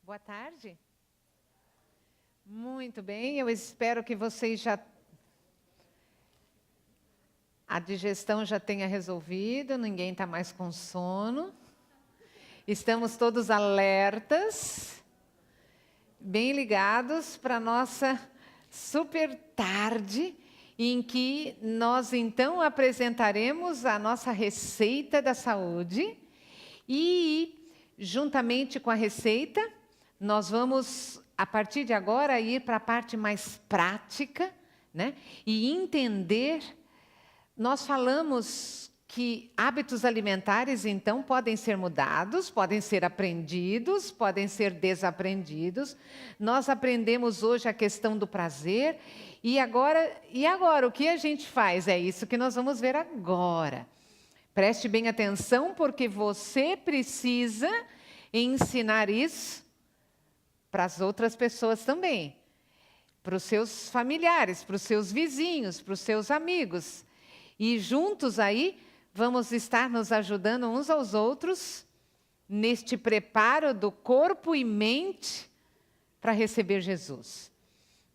Boa tarde. Muito bem, eu espero que vocês a digestão já tenha resolvido, ninguém está mais com sono. Estamos todos alertas, bem ligados para a nossa super tarde, em que nós então apresentaremos a nossa receita da saúde e, juntamente com a receita, nós vamos, a partir de agora, ir para a parte mais prática, né? E entender. Nós falamos que hábitos alimentares, então, podem ser mudados, podem ser aprendidos, podem ser desaprendidos. Nós aprendemos hoje a questão do prazer. E agora, o que a gente faz? É isso que nós vamos ver agora. Preste bem atenção, porque você precisa ensinar isso para as outras pessoas também. Para os seus familiares, para os seus vizinhos, para os seus amigos. E juntos aí, vamos estar nos ajudando uns aos outros neste preparo do corpo e mente para receber Jesus.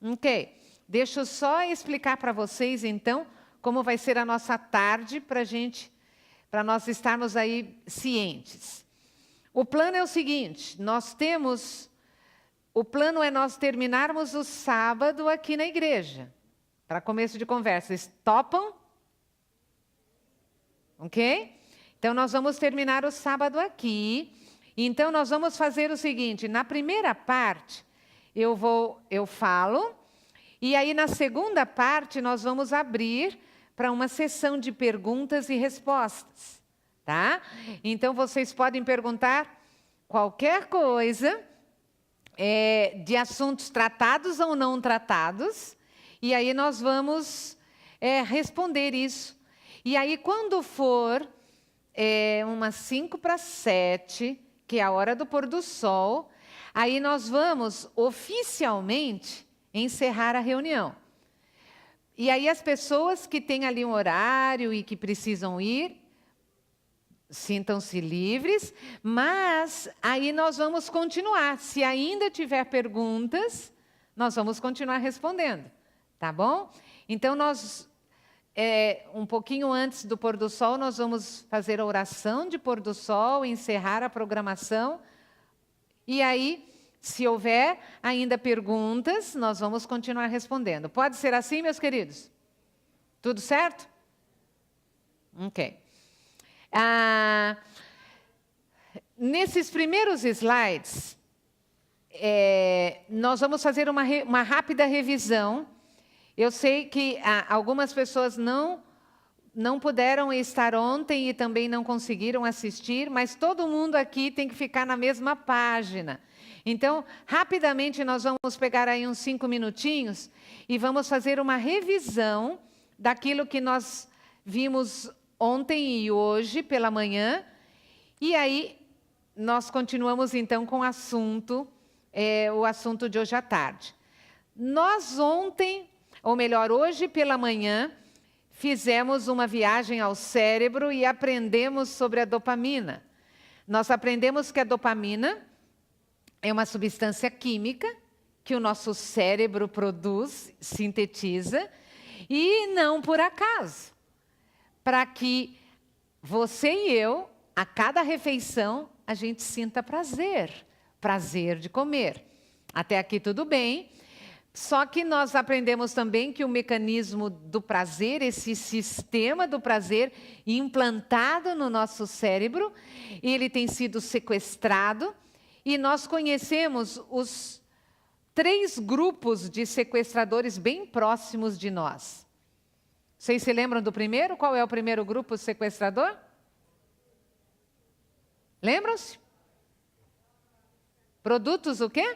Ok, deixa eu só explicar para vocês então como vai ser a nossa tarde para nós estarmos aí cientes. O plano é o seguinte, o plano é nós terminarmos o sábado aqui na igreja. Para começo de conversa, vocês topam? Ok? Então, nós vamos terminar o sábado aqui. Então, nós vamos fazer o seguinte, na primeira parte, eu falo, e aí na segunda parte nós vamos abrir para uma sessão de perguntas e respostas, tá? Então, vocês podem perguntar qualquer coisa, de assuntos tratados ou não tratados, e aí nós vamos responder isso. E aí, quando for umas 6:55, que é a hora do pôr do sol, aí nós vamos oficialmente encerrar a reunião. E aí as pessoas que têm ali um horário e que precisam ir, sintam-se livres, mas aí nós vamos continuar. Se ainda tiver perguntas, nós vamos continuar respondendo, tá bom? Então, um pouquinho antes do pôr do sol, nós vamos fazer a oração de pôr do sol, encerrar a programação. E aí, se houver ainda perguntas, nós vamos continuar respondendo. Pode ser assim, meus queridos? Tudo certo? Ok. Nesses primeiros slides, nós vamos fazer uma rápida revisão. Eu sei que algumas pessoas não puderam estar ontem e também não conseguiram assistir, mas todo mundo aqui tem que ficar na mesma página. Então, rapidamente, nós vamos pegar aí uns 5 minutinhos e vamos fazer uma revisão daquilo que nós vimos ontem e hoje pela manhã. E aí, nós continuamos então com o assunto de hoje à tarde. Nós ontem, ou melhor, hoje pela manhã, fizemos uma viagem ao cérebro e aprendemos sobre a dopamina. Nós aprendemos que a dopamina é uma substância química que o nosso cérebro produz, sintetiza, e não por acaso. Para que você e eu, a cada refeição, a gente sinta prazer de comer. Até aqui tudo bem. Só que nós aprendemos também que o mecanismo do prazer, esse sistema do prazer implantado no nosso cérebro, ele tem sido sequestrado e nós conhecemos os 3 grupos de sequestradores bem próximos de nós. Vocês se lembram do primeiro? Qual é o primeiro grupo sequestrador? Lembram-se? Produtos o quê?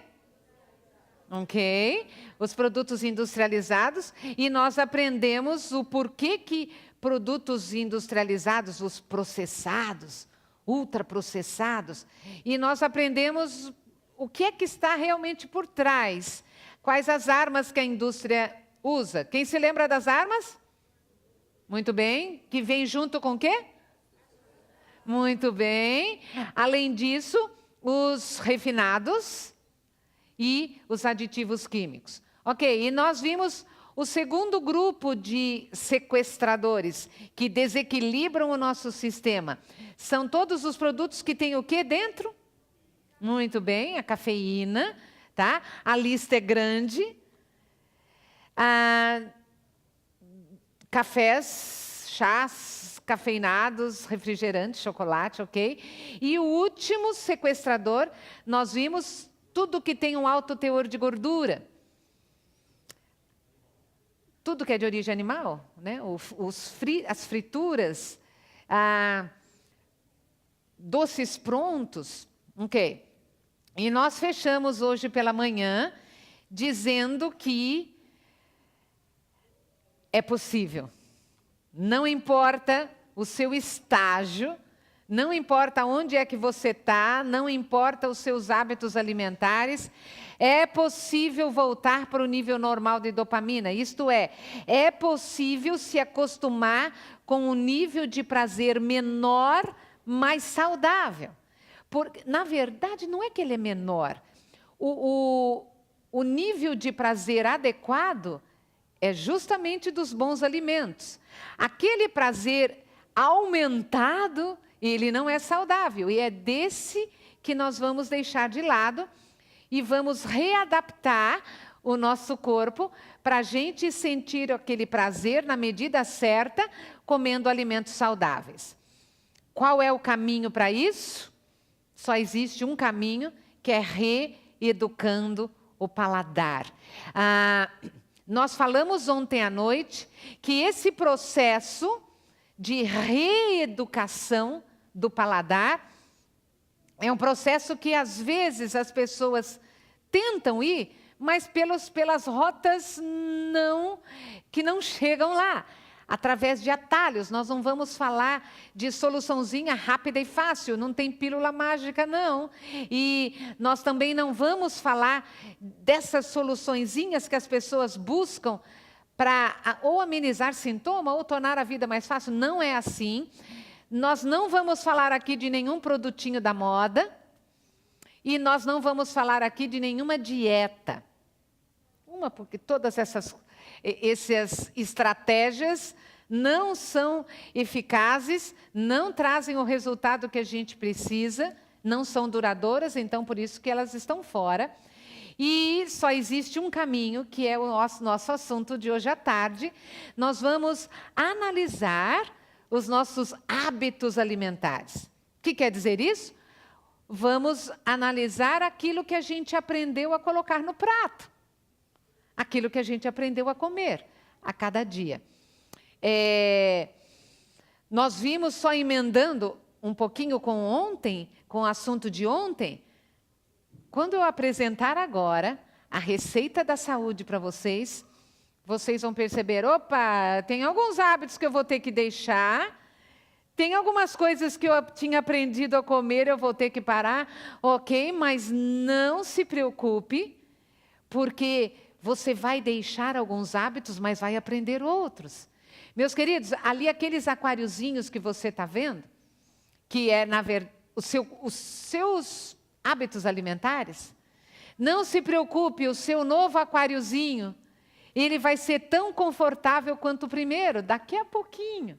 Ok, os produtos industrializados, e nós aprendemos o porquê que produtos industrializados, os processados, ultraprocessados, e nós aprendemos o que é que está realmente por trás, quais as armas que a indústria usa. Quem se lembra das armas? Muito bem, que vem junto com o quê? Muito bem, além disso, os refinados, e os aditivos químicos. Ok, e nós vimos o segundo grupo de sequestradores que desequilibram o nosso sistema. São todos os produtos que têm o que dentro? Muito bem, a cafeína, tá? A lista é grande. Cafés, chás, cafeinados, refrigerantes, chocolate, ok? E o último sequestrador, nós vimos tudo que tem um alto teor de gordura. Tudo que é de origem animal, né? As frituras, doces prontos, ok? E nós fechamos hoje pela manhã dizendo que é possível. Não importa o seu estágio, não importa onde é que você está, não importa os seus hábitos alimentares, é possível voltar para o nível normal de dopamina. Isto é possível se acostumar com um nível de prazer menor, mais saudável. Porque, na verdade, não é que ele é menor. O nível de prazer adequado é justamente dos bons alimentos. Aquele prazer aumentado, ele não é saudável. E é desse que nós vamos deixar de lado e vamos readaptar o nosso corpo para a gente sentir aquele prazer na medida certa, comendo alimentos saudáveis. Qual é o caminho para isso? Só existe um caminho, que é reeducando o paladar. Nós falamos ontem à noite que esse processo de reeducação do paladar é um processo que às vezes as pessoas tentam ir, mas pelas rotas que não chegam lá. Através de atalhos, nós não vamos falar de soluçãozinha rápida e fácil, não tem pílula mágica não. E nós também não vamos falar dessas soluçõezinhas que as pessoas buscam para ou amenizar sintoma ou tornar a vida mais fácil. Não é assim. Nós não vamos falar aqui de nenhum produtinho da moda e nós não vamos falar aqui de nenhuma dieta. Porque todas essas estratégias não são eficazes, não trazem o resultado que a gente precisa, não são duradouras, então por isso que elas estão fora. E só existe um caminho, que é o nosso assunto de hoje à tarde. Nós vamos analisar os nossos hábitos alimentares. O que quer dizer isso? Vamos analisar aquilo que a gente aprendeu a colocar no prato. Aquilo que a gente aprendeu a comer a cada dia. Nós vimos, só emendando um pouquinho com ontem, com o assunto de ontem, quando eu apresentar agora a receita da saúde para vocês, vocês vão perceber, opa, tem alguns hábitos que eu vou ter que deixar, tem algumas coisas que eu tinha aprendido a comer, eu vou ter que parar, ok, mas não se preocupe, porque você vai deixar alguns hábitos, mas vai aprender outros. Meus queridos, ali aqueles aquáriozinhos que você está vendo, que é, na verdade, os seus hábitos alimentares, não se preocupe, o seu novo aquáriozinho, ele vai ser tão confortável quanto o primeiro, daqui a pouquinho.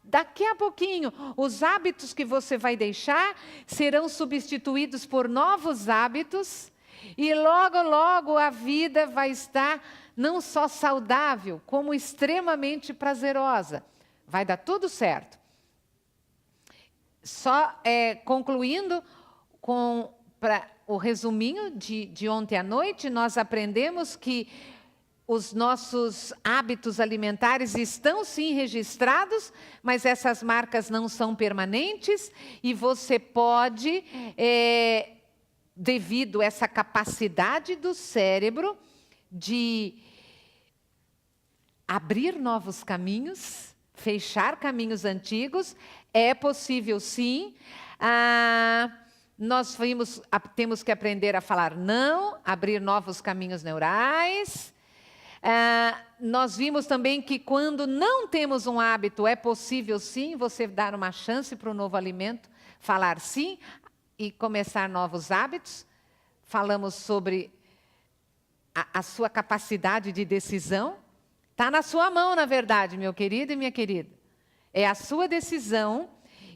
Daqui a pouquinho, os hábitos que você vai deixar serão substituídos por novos hábitos, e logo, logo a vida vai estar não só saudável, como extremamente prazerosa. Vai dar tudo certo. Só concluindo com o resuminho de ontem à noite, nós aprendemos que os nossos hábitos alimentares estão sim registrados, mas essas marcas não são permanentes e você pode... devido a essa capacidade do cérebro de abrir novos caminhos, fechar caminhos antigos, é possível sim. Nós temos que aprender a falar não, abrir novos caminhos neurais. Nós vimos também que quando não temos um hábito, é possível sim você dar uma chance para o novo alimento, falar sim, e começar novos hábitos. Falamos sobre a sua capacidade de decisão. Está na sua mão, na verdade, meu querido e minha querida. É a sua decisão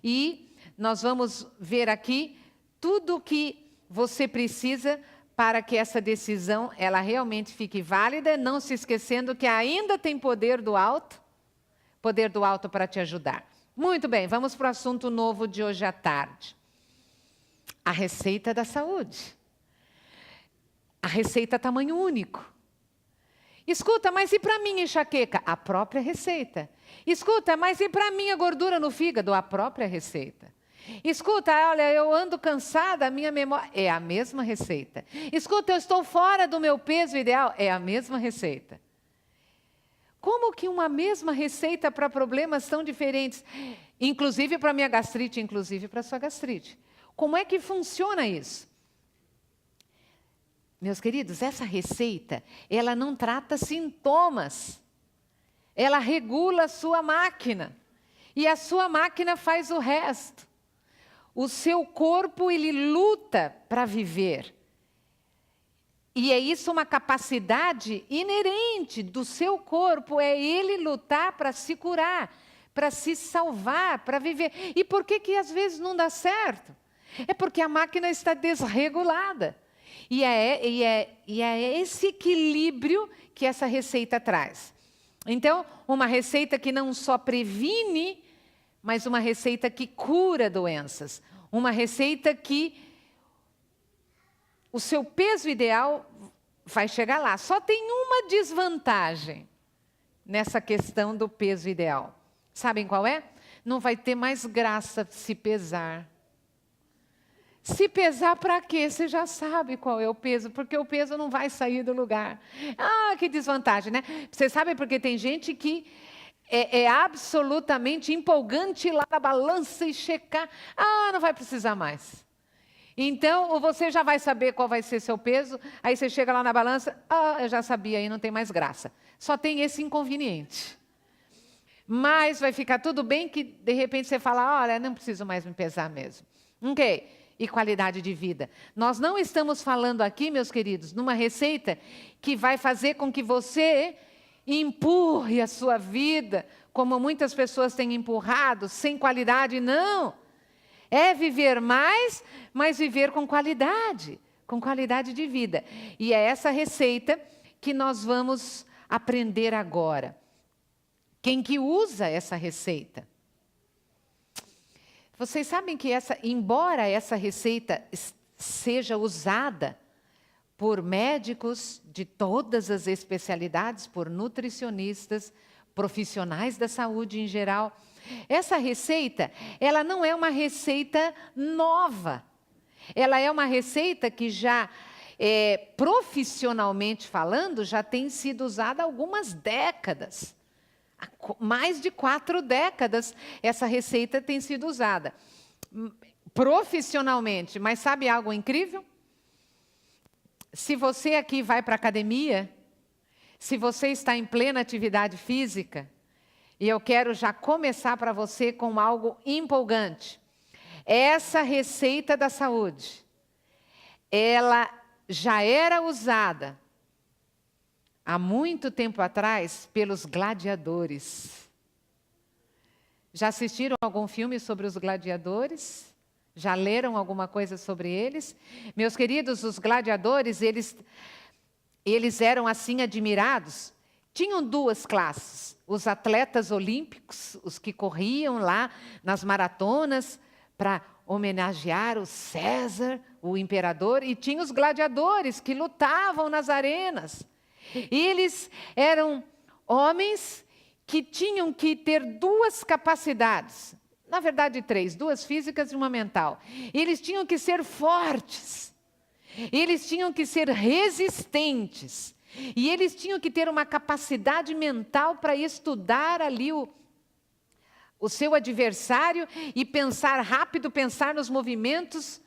e nós vamos ver aqui tudo o que você precisa para que essa decisão ela realmente fique válida, não se esquecendo que ainda tem poder do alto para te ajudar. Muito bem, vamos para o assunto novo de hoje à tarde. A receita da saúde. A receita tamanho único. Escuta, mas e para mim enxaqueca? A própria receita. Escuta, mas e para mim a gordura no fígado? A própria receita. Escuta, olha, eu ando cansada, a minha memória... É a mesma receita. Escuta, eu estou fora do meu peso ideal? É a mesma receita. Como que uma mesma receita para problemas tão diferentes? Inclusive para a minha gastrite, inclusive para a sua gastrite. Como é que funciona isso? Meus queridos, essa receita, ela não trata sintomas. Ela regula a sua máquina. E a sua máquina faz o resto. O seu corpo, ele luta para viver. E é isso uma capacidade inerente do seu corpo, é ele lutar para se curar, para se salvar, para viver. E por que às vezes não dá certo? É porque a máquina está desregulada. E é esse equilíbrio que essa receita traz. Então, uma receita que não só previne, mas uma receita que cura doenças. Uma receita que o seu peso ideal vai chegar lá. Só tem uma desvantagem nessa questão do peso ideal. Sabem qual é? Não vai ter mais graça se pesar. Se pesar para quê? Você já sabe qual é o peso, porque o peso não vai sair do lugar. Ah, que desvantagem, né? Você sabe porque tem gente que é absolutamente empolgante ir lá na balança e checar. Ah, não vai precisar mais. Então, você já vai saber qual vai ser seu peso, aí você chega lá na balança, ah, eu já sabia, aí não tem mais graça. Só tem esse inconveniente. Mas vai ficar tudo bem que, de repente, você fala, olha, não preciso mais me pesar mesmo. Ok. E qualidade de vida. Nós não estamos falando aqui, meus queridos, numa receita que vai fazer com que você empurre a sua vida, como muitas pessoas têm empurrado, sem qualidade, não. É viver mais, mas viver com qualidade de vida. E é essa receita que nós vamos aprender agora. Quem que usa essa receita? Vocês sabem que embora essa receita seja usada por médicos de todas as especialidades, por nutricionistas, profissionais da saúde em geral, essa receita, ela não é uma receita nova. Ela é uma receita que já, profissionalmente falando, já tem sido usada há algumas décadas. Há mais de 4 décadas essa receita tem sido usada. Profissionalmente, mas sabe algo incrível? Se você aqui vai para a academia, se você está em plena atividade física, e eu quero já começar para você com algo empolgante. Essa receita da saúde, ela já era usada há muito tempo atrás pelos gladiadores. Já assistiram algum filme sobre os gladiadores? Já leram alguma coisa sobre eles? Meus queridos, os gladiadores, eles eram assim admirados. Tinham 2 classes. Os atletas olímpicos, os que corriam lá nas maratonas para homenagear o César, o imperador, e tinha os gladiadores que lutavam nas arenas. E eles eram homens que tinham que ter 2 capacidades, na verdade 3, 2 físicas e uma mental. E eles tinham que ser fortes, eles tinham que ser resistentes, e eles tinham que ter uma capacidade mental para estudar ali o seu adversário e pensar rápido, pensar nos movimentos.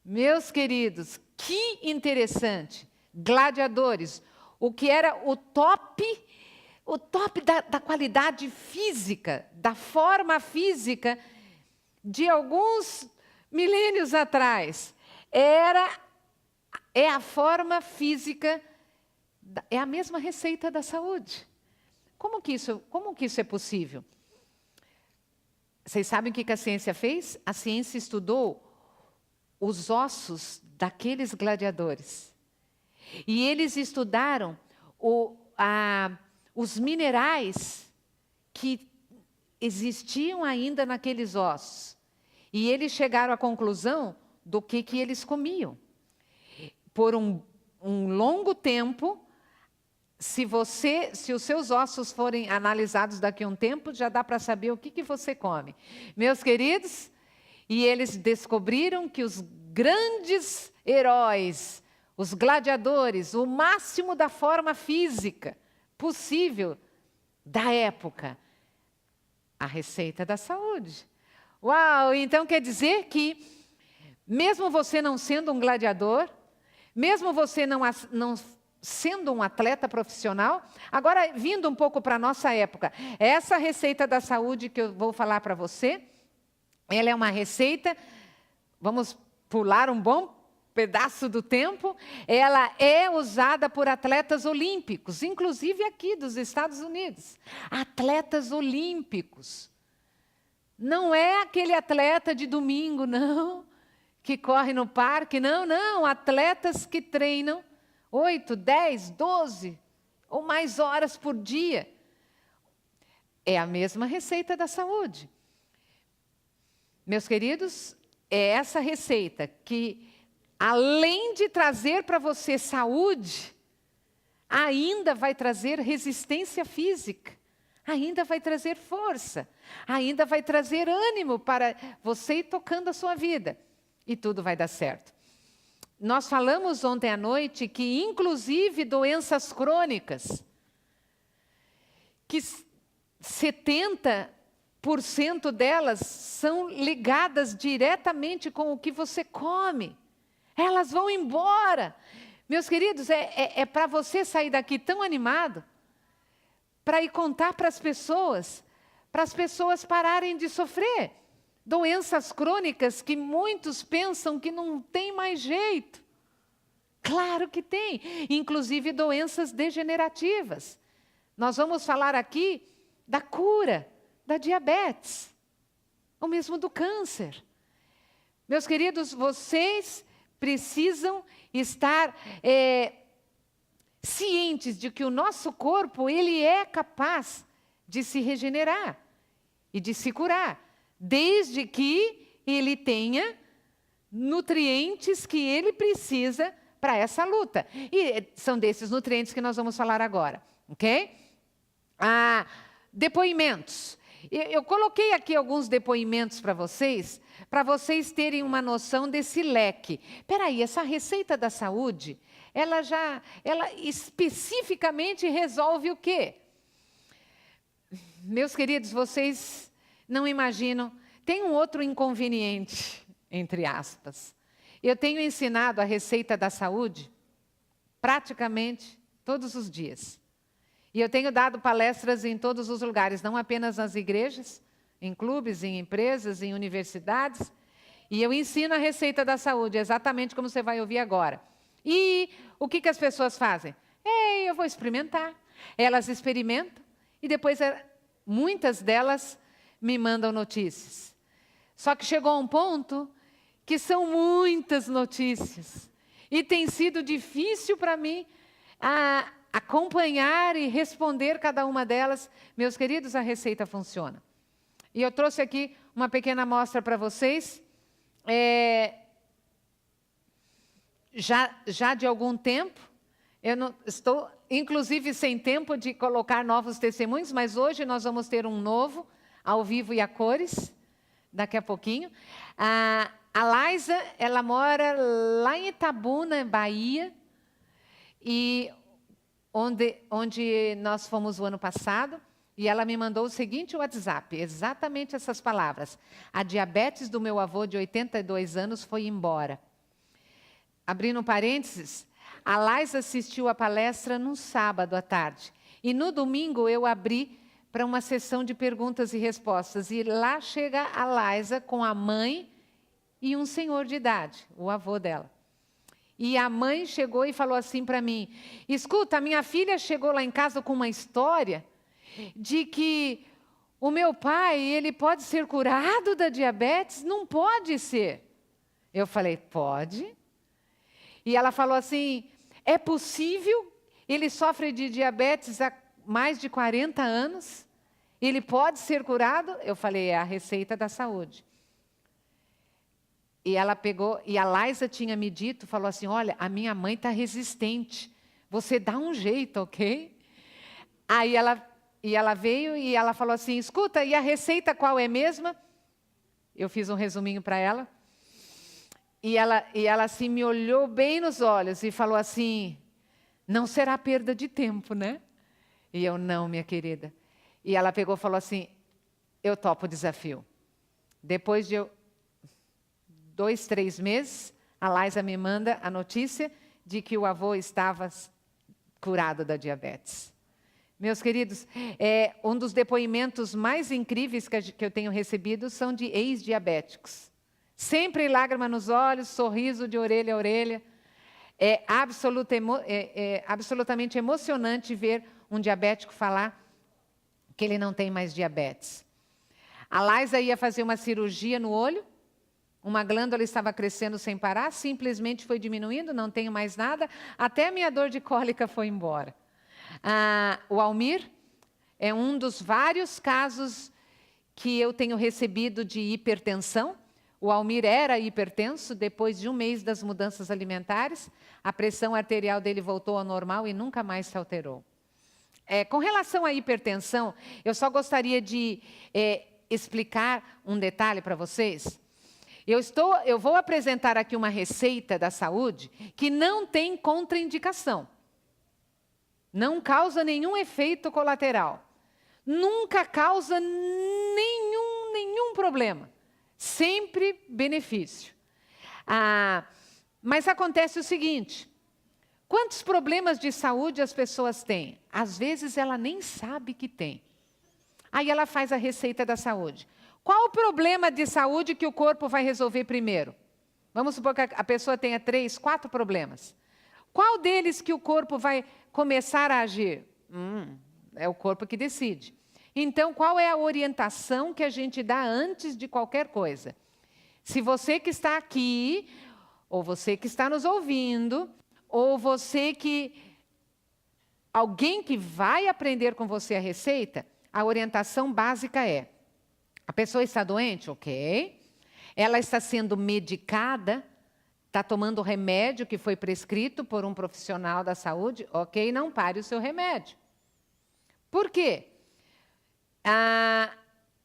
Meus queridos, que interessante! Gladiadores, o que era o top da qualidade física, da forma física de alguns milênios atrás. É a forma física É a mesma receita da saúde. Como que isso é possível? Vocês sabem o que a ciência fez? A ciência estudou os ossos daqueles gladiadores. E eles estudaram os minerais que existiam ainda naqueles ossos. E eles chegaram à conclusão do que eles comiam. Por um longo tempo, se os seus ossos forem analisados daqui a um tempo, já dá para saber o que você come. Meus queridos, e eles descobriram que os grandes heróis, os gladiadores, o máximo da forma física possível da época, a receita da saúde. Uau! Então quer dizer que, mesmo você não sendo um gladiador, mesmo você não sendo um atleta profissional, agora vindo um pouco para a nossa época, essa receita da saúde que eu vou falar para você, ela é uma receita, vamos pular um bom pedaço do tempo, ela é usada por atletas olímpicos, inclusive aqui dos Estados Unidos. Atletas olímpicos. Não é aquele atleta de domingo, não, que corre no parque, não. Atletas que treinam 8, 10, 12 ou mais horas por dia. É a mesma receita da saúde. Meus queridos, é essa receita que, além de trazer para você saúde, ainda vai trazer resistência física, ainda vai trazer força, ainda vai trazer ânimo para você ir tocando a sua vida. E tudo vai dar certo. Nós falamos ontem à noite que, inclusive, doenças crônicas, que 70% delas são ligadas diretamente com o que você come. Elas vão embora. Meus queridos, é para você sair daqui tão animado, para ir contar para as pessoas pararem de sofrer. Doenças crônicas que muitos pensam que não tem mais jeito. Claro que tem, inclusive doenças degenerativas. Nós vamos falar aqui da cura da diabetes, ou mesmo do câncer. Meus queridos, vocês precisam estar cientes de que o nosso corpo, ele é capaz de se regenerar e de se curar, desde que ele tenha nutrientes que ele precisa para essa luta. E são desses nutrientes que nós vamos falar agora, ok? Depoimentos. Eu coloquei aqui alguns depoimentos para vocês terem uma noção desse leque. Espera aí, essa receita da saúde, ela especificamente resolve o quê? Meus queridos, vocês não imaginam, tem um outro inconveniente, entre aspas. Eu tenho ensinado a receita da saúde praticamente todos os dias. E eu tenho dado palestras em todos os lugares, não apenas nas igrejas, em clubes, em empresas, em universidades. E eu ensino a receita da saúde, exatamente como você vai ouvir agora. E o que as pessoas fazem? Eu vou experimentar. Elas experimentam e depois muitas delas me mandam notícias. Só que chegou a um ponto que são muitas notícias. E tem sido difícil para mim acompanhar e responder cada uma delas. Meus queridos, a receita funciona. E eu trouxe aqui uma pequena amostra para vocês. Já de algum tempo, eu não estou, inclusive, sem tempo de colocar novos testemunhos, mas hoje nós vamos ter um novo, ao vivo e a cores, daqui a pouquinho. A Laisa, ela mora lá em Itabuna, Bahia, e onde nós fomos o ano passado, e ela me mandou o seguinte WhatsApp, exatamente essas palavras: a diabetes do meu avô de 82 anos foi embora. Abrindo parênteses, a Laisa assistiu a palestra no sábado à tarde, e no domingo eu abri para uma sessão de perguntas e respostas, e lá chega a Laisa com a mãe e um senhor de idade, o avô dela. E a mãe chegou e falou assim para mim: escuta, minha filha chegou lá em casa com uma história de que o meu pai, ele pode ser curado da diabetes? Não pode ser. Eu falei: pode. E ela falou assim: é possível? Ele sofre de diabetes há mais de 40 anos? Ele pode ser curado? Eu falei: é a receita da saúde. E ela pegou, e a Liza tinha me dito, falou assim: olha, a minha mãe está resistente, você dá um jeito, ok? Aí ela veio e ela falou assim: escuta, e a receita qual é mesma? Eu fiz um resuminho para ela. E ela assim me olhou bem nos olhos e falou assim: não será perda de tempo, né? E eu: não, minha querida. E ela pegou e falou assim: eu topo o desafio. Depois de 2, 3 meses, a Liza me manda a notícia de que o avô estava curado da diabetes. Meus queridos, um dos depoimentos mais incríveis que eu tenho recebido são de ex-diabéticos. Sempre lágrima nos olhos, sorriso de orelha a orelha. É absolutamente emocionante ver um diabético falar que ele não tem mais diabetes. A Liza ia fazer uma cirurgia no olho, uma glândula estava crescendo sem parar, simplesmente foi diminuindo, não tenho mais nada, até a minha dor de cólica foi embora. O Almir é um dos vários casos que eu tenho recebido de hipertensão. O Almir era hipertenso, depois de 1 mês das mudanças alimentares, a pressão arterial dele voltou ao normal e nunca mais se alterou. Com relação à hipertensão, eu só gostaria de explicar um detalhe para vocês. Eu vou apresentar aqui uma receita da saúde que não tem contraindicação. Não causa nenhum efeito colateral. Nunca causa nenhum problema. Sempre benefício. Mas acontece o seguinte: quantos problemas de saúde as pessoas têm? Às vezes ela nem sabe que tem. Aí ela faz a receita da saúde. Qual o problema de saúde que o corpo vai resolver primeiro? Vamos supor que a pessoa tenha 3, 4 problemas. Qual deles que o corpo vai começar a agir? É o corpo que decide. Então, qual é a orientação que a gente dá antes de qualquer coisa? Se você que está aqui, ou você que está nos ouvindo, ou alguém que vai aprender com você a receita, a orientação básica é: a pessoa está doente? Ok. Ela está sendo medicada? Está tomando remédio que foi prescrito por um profissional da saúde? Ok, não pare o seu remédio. Por quê?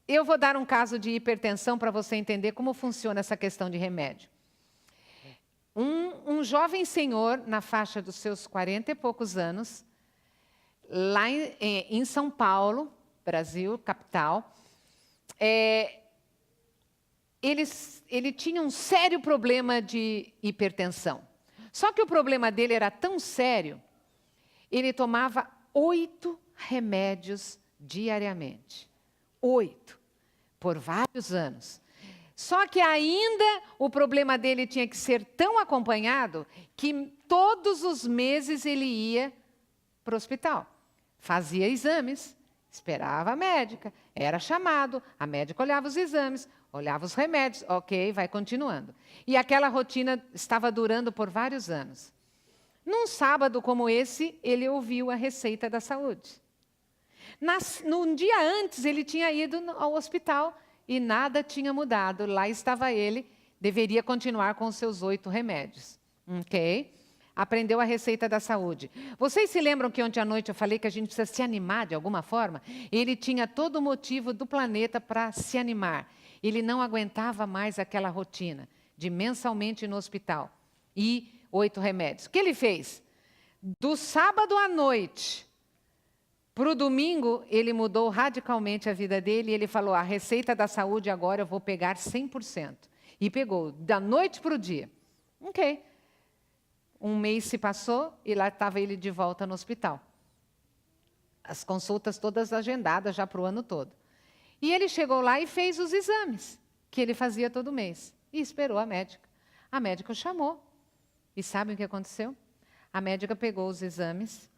Eu vou dar um caso de hipertensão para você entender como funciona essa questão de remédio. Um jovem senhor, na faixa dos seus 40 e poucos anos, lá em São Paulo, Brasil, capital, ele tinha um sério problema de hipertensão. Só que o problema dele era tão sério, ele tomava 8 remédios diariamente. 8, por vários anos. Só que ainda o problema dele tinha que ser tão acompanhado que todos os meses ele ia para o hospital. Fazia exames, esperava a médica, era chamado, a médica olhava os exames, olhava os remédios, ok, vai continuando. E aquela rotina estava durando por vários anos. Num sábado como esse, ele ouviu a receita da saúde. Num dia antes, ele tinha ido ao hospital e nada tinha mudado. Lá estava ele, deveria continuar com os seus 8 remédios. Ok? Aprendeu a receita da saúde. Vocês se lembram que ontem à noite eu falei que a gente precisa se animar de alguma forma? Ele tinha todo o motivo do planeta para se animar. Ele não aguentava mais aquela rotina de mensalmente ir no hospital e 8 remédios. O que ele fez? Do sábado à noite para o domingo, ele mudou radicalmente a vida dele e ele falou: a receita da saúde agora eu vou pegar 100%. E pegou, da noite para o dia. Ok. 1 mês se passou e lá estava ele de volta no hospital. As consultas todas agendadas já para o ano todo. E ele chegou lá e fez os exames que ele fazia todo mês. E esperou a médica. A médica o chamou. E sabem o que aconteceu? A médica pegou os exames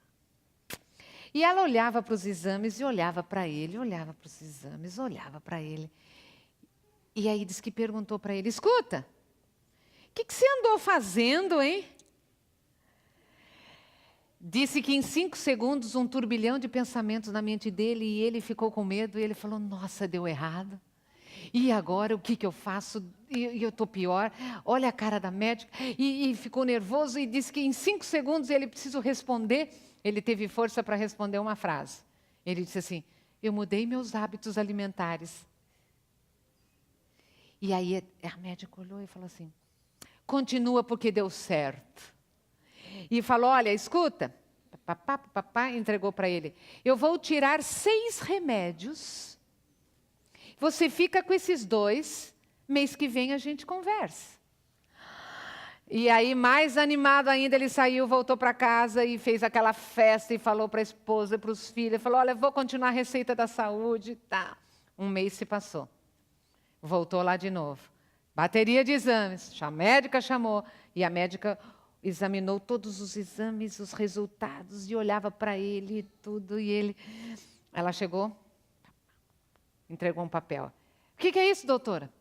e ela olhava para os exames e olhava para ele, olhava para os exames, olhava para ele. E aí diz que perguntou para ele, escuta, o que você andou fazendo, hein? Disse que em 5 segundos um turbilhão de pensamentos na mente dele e ele ficou com medo e ele falou, nossa, deu errado. E agora o que eu faço? E eu estou pior. Olha a cara da médica. E ficou nervoso e disse que em 5 segundos ele precisou responder. Ele teve força para responder uma frase. Ele disse assim, eu mudei meus hábitos alimentares. E aí a médica olhou e falou assim, continua porque deu certo. E falou, olha, escuta, papá entregou para ele, eu vou tirar 6 remédios, você fica com esses 2, mês que vem a gente conversa. E aí, mais animado ainda, ele saiu, voltou para casa e fez aquela festa e falou para a esposa, para os filhos, falou, olha, vou continuar a receita da saúde, tá. 1 mês se passou, voltou lá de novo, bateria de exames, a médica chamou, e a médica examinou todos os exames, os resultados, e olhava para ele e tudo, e ela chegou, entregou um papel. O que é isso, doutora?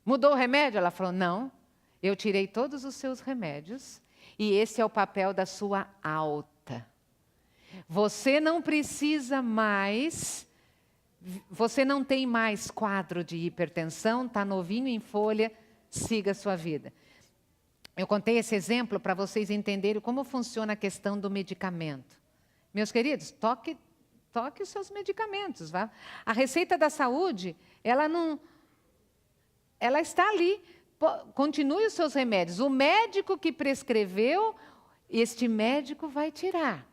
Mudou o remédio? Ela falou, não, eu tirei todos os seus remédios, e esse é o papel da sua alta. Você não precisa mais, você não tem mais quadro de hipertensão, está novinho em folha, siga a sua vida. Eu contei esse exemplo para vocês entenderem como funciona a questão do medicamento. Meus queridos, toque os seus medicamentos. Vá. A receita da saúde, ela está ali. Continue os seus remédios. O médico que prescreveu, este médico vai tirar.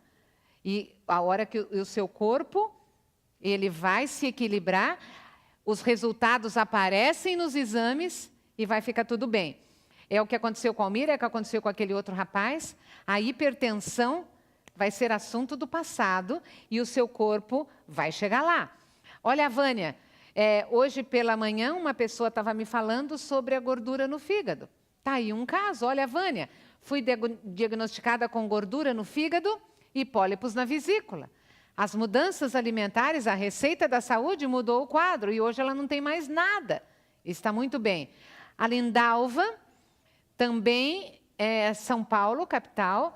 E a hora que o seu corpo, ele vai se equilibrar, os resultados aparecem nos exames e vai ficar tudo bem. É o que aconteceu com a Almira, é o que aconteceu com aquele outro rapaz. A hipertensão vai ser assunto do passado e o seu corpo vai chegar lá. Olha a Vânia, hoje pela manhã uma pessoa estava me falando sobre a gordura no fígado. Está aí um caso, olha a Vânia, fui diagnosticada com gordura no fígado e pólipos na vesícula. As mudanças alimentares, a receita da saúde mudou o quadro e hoje ela não tem mais nada. Está muito bem. A Lindalva, também São Paulo, capital.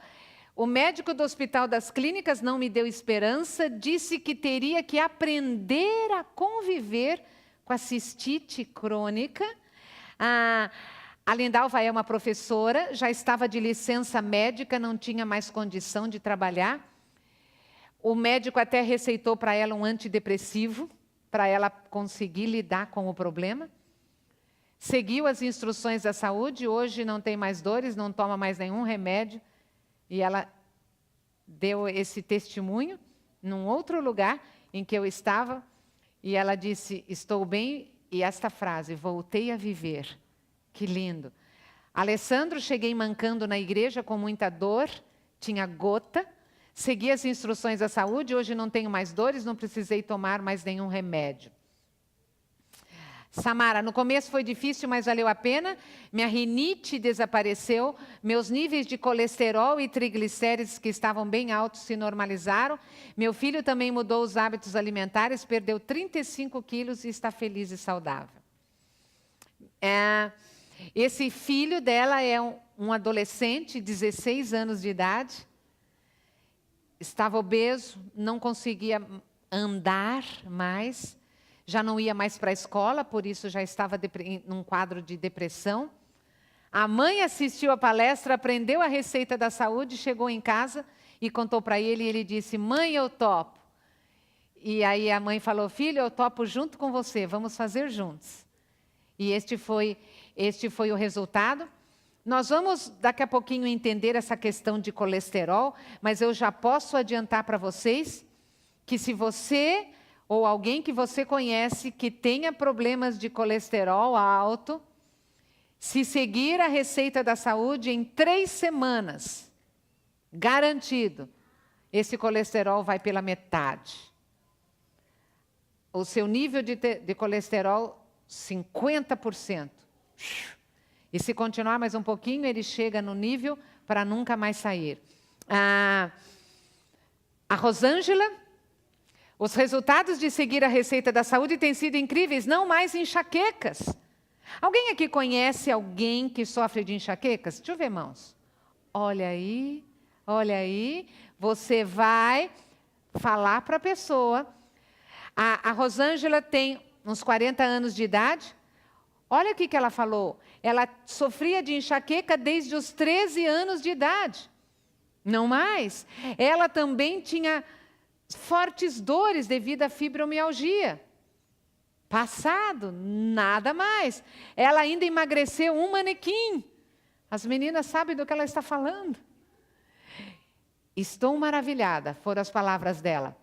O médico do Hospital das Clínicas não me deu esperança, disse que teria que aprender a conviver com a cistite crônica. A Lindalva é uma professora, já estava de licença médica, não tinha mais condição de trabalhar. O médico até receitou para ela um antidepressivo, para ela conseguir lidar com o problema. Seguiu as instruções da saúde, hoje não tem mais dores, não toma mais nenhum remédio. E ela deu esse testemunho num outro lugar em que eu estava. E ela disse, estou bem, e esta frase, voltei a viver. Que lindo. Alessandro, cheguei mancando na igreja com muita dor, tinha gota. Segui as instruções da saúde, hoje não tenho mais dores, não precisei tomar mais nenhum remédio. Samara, no começo foi difícil, mas valeu a pena. Minha rinite desapareceu, meus níveis de colesterol e triglicérides que estavam bem altos se normalizaram. Meu filho também mudou os hábitos alimentares, perdeu 35 quilos e está feliz e saudável. Esse filho dela é um adolescente, 16 anos de idade, estava obeso, não conseguia andar mais, já não ia mais para a escola, por isso já estava num quadro de depressão. A mãe assistiu a palestra, aprendeu a receita da saúde, chegou em casa e contou para ele, e ele disse, mãe, eu topo. E aí a mãe falou, filho, eu topo junto com você, vamos fazer juntos. E este foi o resultado. Nós vamos daqui a pouquinho entender essa questão de colesterol, mas eu já posso adiantar para vocês que se você ou alguém que você conhece que tenha problemas de colesterol alto, se seguir a receita da saúde em 3 semanas, garantido, esse colesterol vai pela metade. O seu nível de colesterol, 50%. E se continuar mais um pouquinho, ele chega no nível para nunca mais sair. A Rosângela, os resultados de seguir a receita da saúde têm sido incríveis, não mais enxaquecas. Alguém aqui conhece alguém que sofre de enxaquecas? Deixa eu ver, mãos. Olha aí, você vai falar para a pessoa. A Rosângela tem uns 40 anos de idade. Olha o que ela falou. Ela sofria de enxaqueca desde os 13 anos de idade. Não mais. Ela também tinha fortes dores devido à fibromialgia. Passado, nada mais. Ela ainda emagreceu um manequim. As meninas sabem do que ela está falando. Estou maravilhada, foram as palavras dela.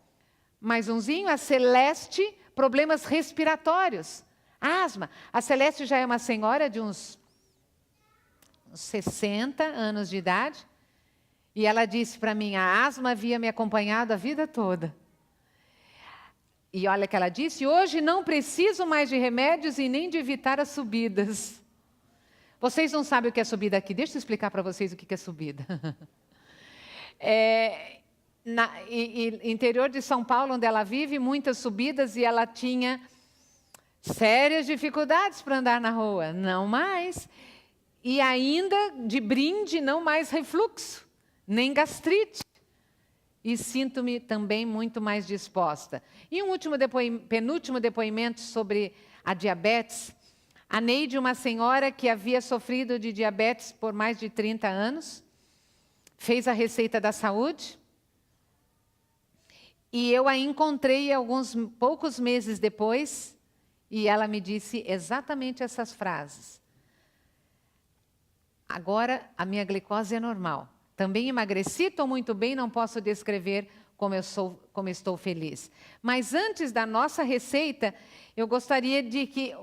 Mais umzinho, a Celeste, problemas respiratórios. Asma. A Celeste já é uma senhora de uns 60 anos de idade. E ela disse para mim, a asma havia me acompanhado a vida toda. E olha o que ela disse, hoje não preciso mais de remédios e nem de evitar as subidas. Vocês não sabem o que é subida aqui, deixa eu explicar para vocês o que é subida. Interior de São Paulo, onde ela vive, muitas subidas e ela tinha sérias dificuldades para andar na rua, não mais. E ainda, de brinde, não mais refluxo, nem gastrite. E sinto-me também muito mais disposta. E um penúltimo depoimento sobre a diabetes. A Neide, uma senhora que havia sofrido de diabetes por mais de 30 anos, fez a receita da saúde. E eu a encontrei alguns poucos meses depois, e ela me disse exatamente essas frases. Agora a minha glicose é normal. Também emagreci, estou muito bem, não posso descrever como estou feliz. Mas antes da nossa receita, eu gostaria de que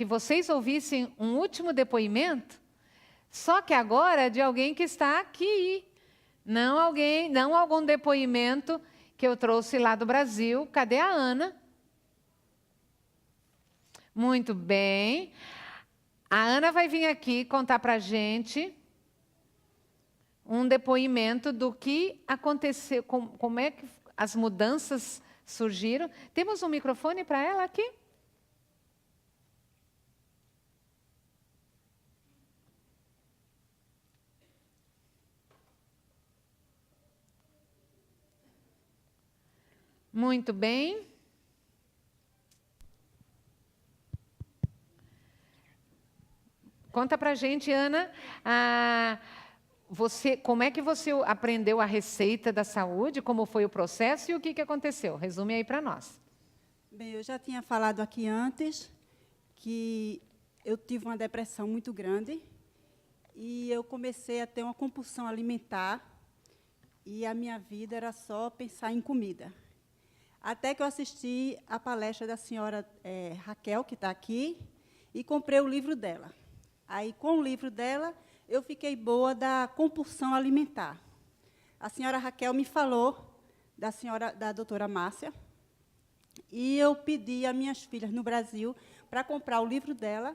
vocês ouvissem um último depoimento, só que agora de alguém que está aqui. Não algum depoimento que eu trouxe lá do Brasil. Cadê a Ana? Muito bem. A Ana vai vir aqui contar para a gente um depoimento do que aconteceu, como é que as mudanças surgiram. Temos um microfone para ela aqui? Muito bem. Conta para a gente, Ana, como é que você aprendeu a receita da saúde, como foi o processo e o que aconteceu? Resume aí para nós. Bem, eu já tinha falado aqui antes que eu tive uma depressão muito grande e eu comecei a ter uma compulsão alimentar e a minha vida era só pensar em comida. Até que eu assisti a palestra da senhora Raquel, que está aqui, e comprei o livro dela. Aí, com o livro dela, eu fiquei boa da compulsão alimentar. A senhora Raquel me falou da doutora Márcia, e eu pedi às minhas filhas no Brasil para comprar o livro dela,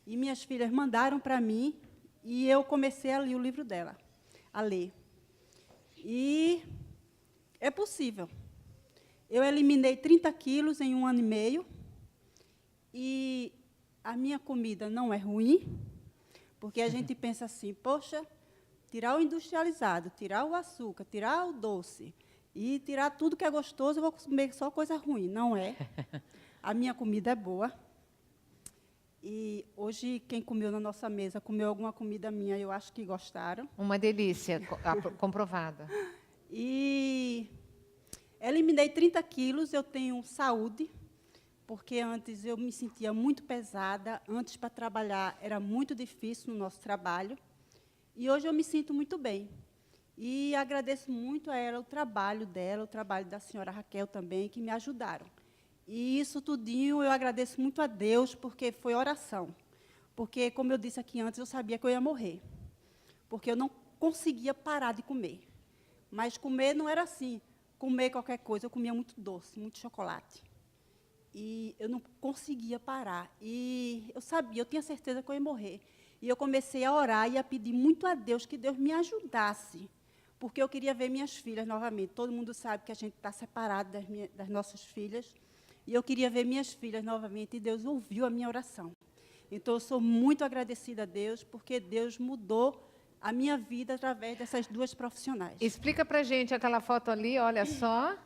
e minhas filhas mandaram para mim, e eu comecei a ler o livro dela, a ler. E é possível. Eu eliminei 30 quilos em 1 ano e meio, e a minha comida não é ruim, porque a gente pensa assim, poxa, tirar o industrializado, tirar o açúcar, tirar o doce, e tirar tudo que é gostoso, eu vou comer só coisa ruim. Não é. A minha comida é boa. E hoje, quem comeu na nossa mesa, comeu alguma comida minha, eu acho que gostaram. Uma delícia, comprovada. E eliminei 30 quilos, eu tenho saúde, porque antes eu me sentia muito pesada, antes para trabalhar era muito difícil no nosso trabalho, e hoje eu me sinto muito bem. E agradeço muito a ela, o trabalho dela, o trabalho da senhora Raquel também, que me ajudaram. E isso tudinho eu agradeço muito a Deus, porque foi oração. Porque, como eu disse aqui antes, eu sabia que eu ia morrer. Porque eu não conseguia parar de comer. Mas comer não era assim, comer qualquer coisa. Eu comia muito doce, muito chocolate. E eu não conseguia parar. E eu sabia, eu tinha certeza que eu ia morrer. E eu comecei a orar e a pedir muito a Deus que Deus me ajudasse, porque eu queria ver minhas filhas novamente. Todo mundo sabe que a gente está separado das nossas filhas, e eu queria ver minhas filhas novamente, e Deus ouviu a minha oração. Então, eu sou muito agradecida a Deus, porque Deus mudou a minha vida através dessas duas profissionais. Explica pra gente aquela foto ali, olha só.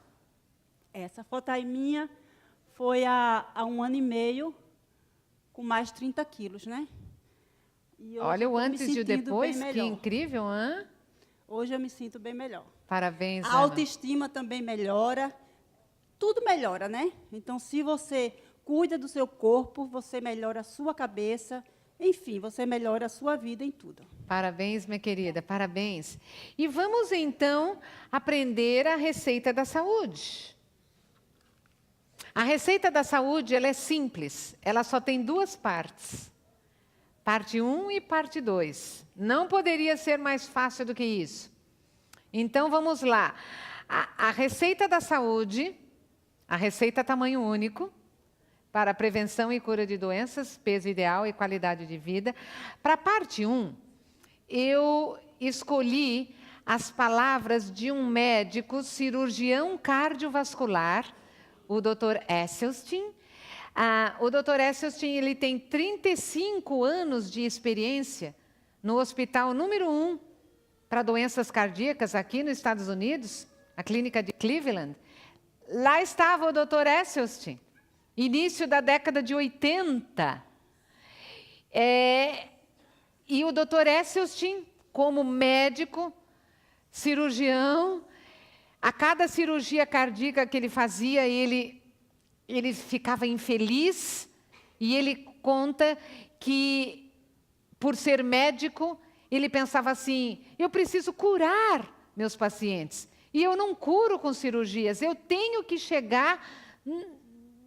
Essa foto aí minha foi há 1 ano e meio, com mais 30 quilos, né? E hoje Olha eu o tô me antes e o sentindo bem depois, que melhor. incrível, hein? Hoje eu me sinto bem melhor. Parabéns, A Ana. autoestima também melhora, tudo melhora, né? Então, se você cuida do seu corpo, você melhora a sua cabeça, enfim, você melhora a sua vida em tudo. Parabéns, minha querida, parabéns. E vamos, então, aprender a receita da saúde. A receita da saúde, ela é simples, ela só tem 2 partes. Parte 1 e parte 2. Não poderia ser mais fácil do que isso. Então, vamos lá. A receita da saúde, a receita tamanho único, para prevenção e cura de doenças, peso ideal e qualidade de vida. Para a parte 1, eu escolhi as palavras de um médico cirurgião cardiovascular, o Dr. Esselstyn. O Dr. Esselstyn, ele tem 35 anos de experiência no hospital número 1 para doenças cardíacas aqui nos Estados Unidos, a clínica de Cleveland. Lá estava o Dr. Esselstyn, início da década de 80. E o Dr. Esselstyn, como médico, cirurgião, a cada cirurgia cardíaca que ele fazia, ele ficava infeliz, e ele conta que, por ser médico, ele pensava assim: eu preciso curar meus pacientes, e eu não curo com cirurgias, eu tenho que chegar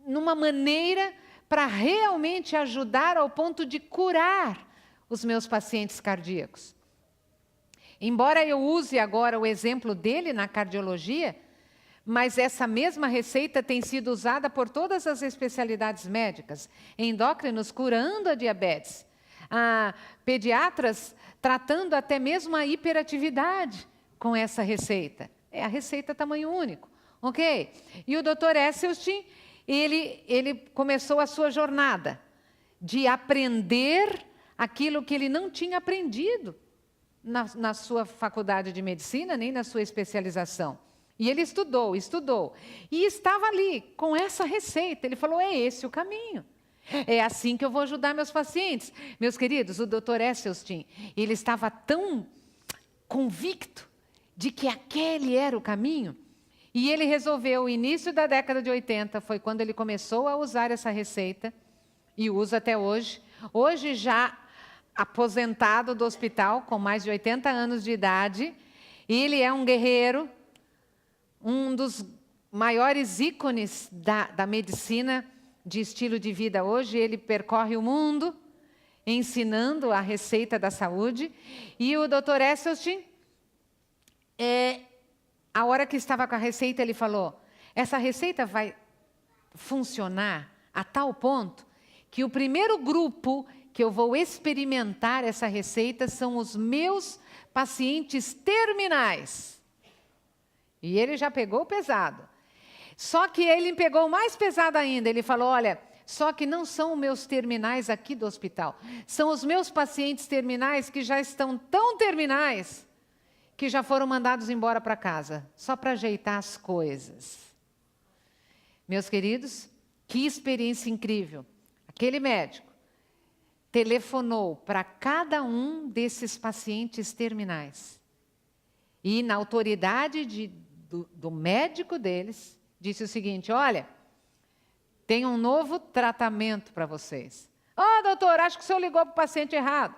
numa maneira para realmente ajudar ao ponto de curar os meus pacientes cardíacos. Embora eu use agora o exemplo dele na cardiologia, mas essa mesma receita tem sido usada por todas as especialidades médicas. Endócrinos curando a diabetes, pediatras tratando até mesmo a hiperatividade com essa receita. É a receita tamanho único, ok? E o Dr. Esselstyn, ele começou a sua jornada de aprender aquilo que ele não tinha aprendido na sua faculdade de medicina, nem na sua especialização. E ele estudou, e estava ali com essa receita. Ele falou: é esse o caminho. É assim que eu vou ajudar meus pacientes. Meus queridos, o Dr. Esselstyn, ele estava tão convicto de que aquele era o caminho, e ele resolveu, no início da década de 80, foi quando ele começou a usar essa receita, e usa até hoje. Hoje já aposentado do hospital, com mais de 80 anos de idade, ele é um guerreiro, um dos maiores ícones da medicina de estilo de vida hoje. Ele percorre o mundo ensinando a receita da saúde. E o Dr. Esselstyn, a hora que estava com a receita, ele falou: essa receita vai funcionar a tal ponto que o primeiro grupo que eu vou experimentar essa receita são os meus pacientes terminais. E ele já pegou pesado. Só que ele pegou mais pesado ainda. Ele falou: olha, só que não são os meus terminais aqui do hospital. São os meus pacientes terminais que já estão tão terminais que já foram mandados embora para casa, só para ajeitar as coisas. Meus queridos, que experiência incrível. Aquele médico telefonou para cada um desses pacientes terminais. E na autoridade do médico deles, disse o seguinte: olha, tem um novo tratamento para vocês. Oh, doutor, acho que o senhor ligou para o paciente errado.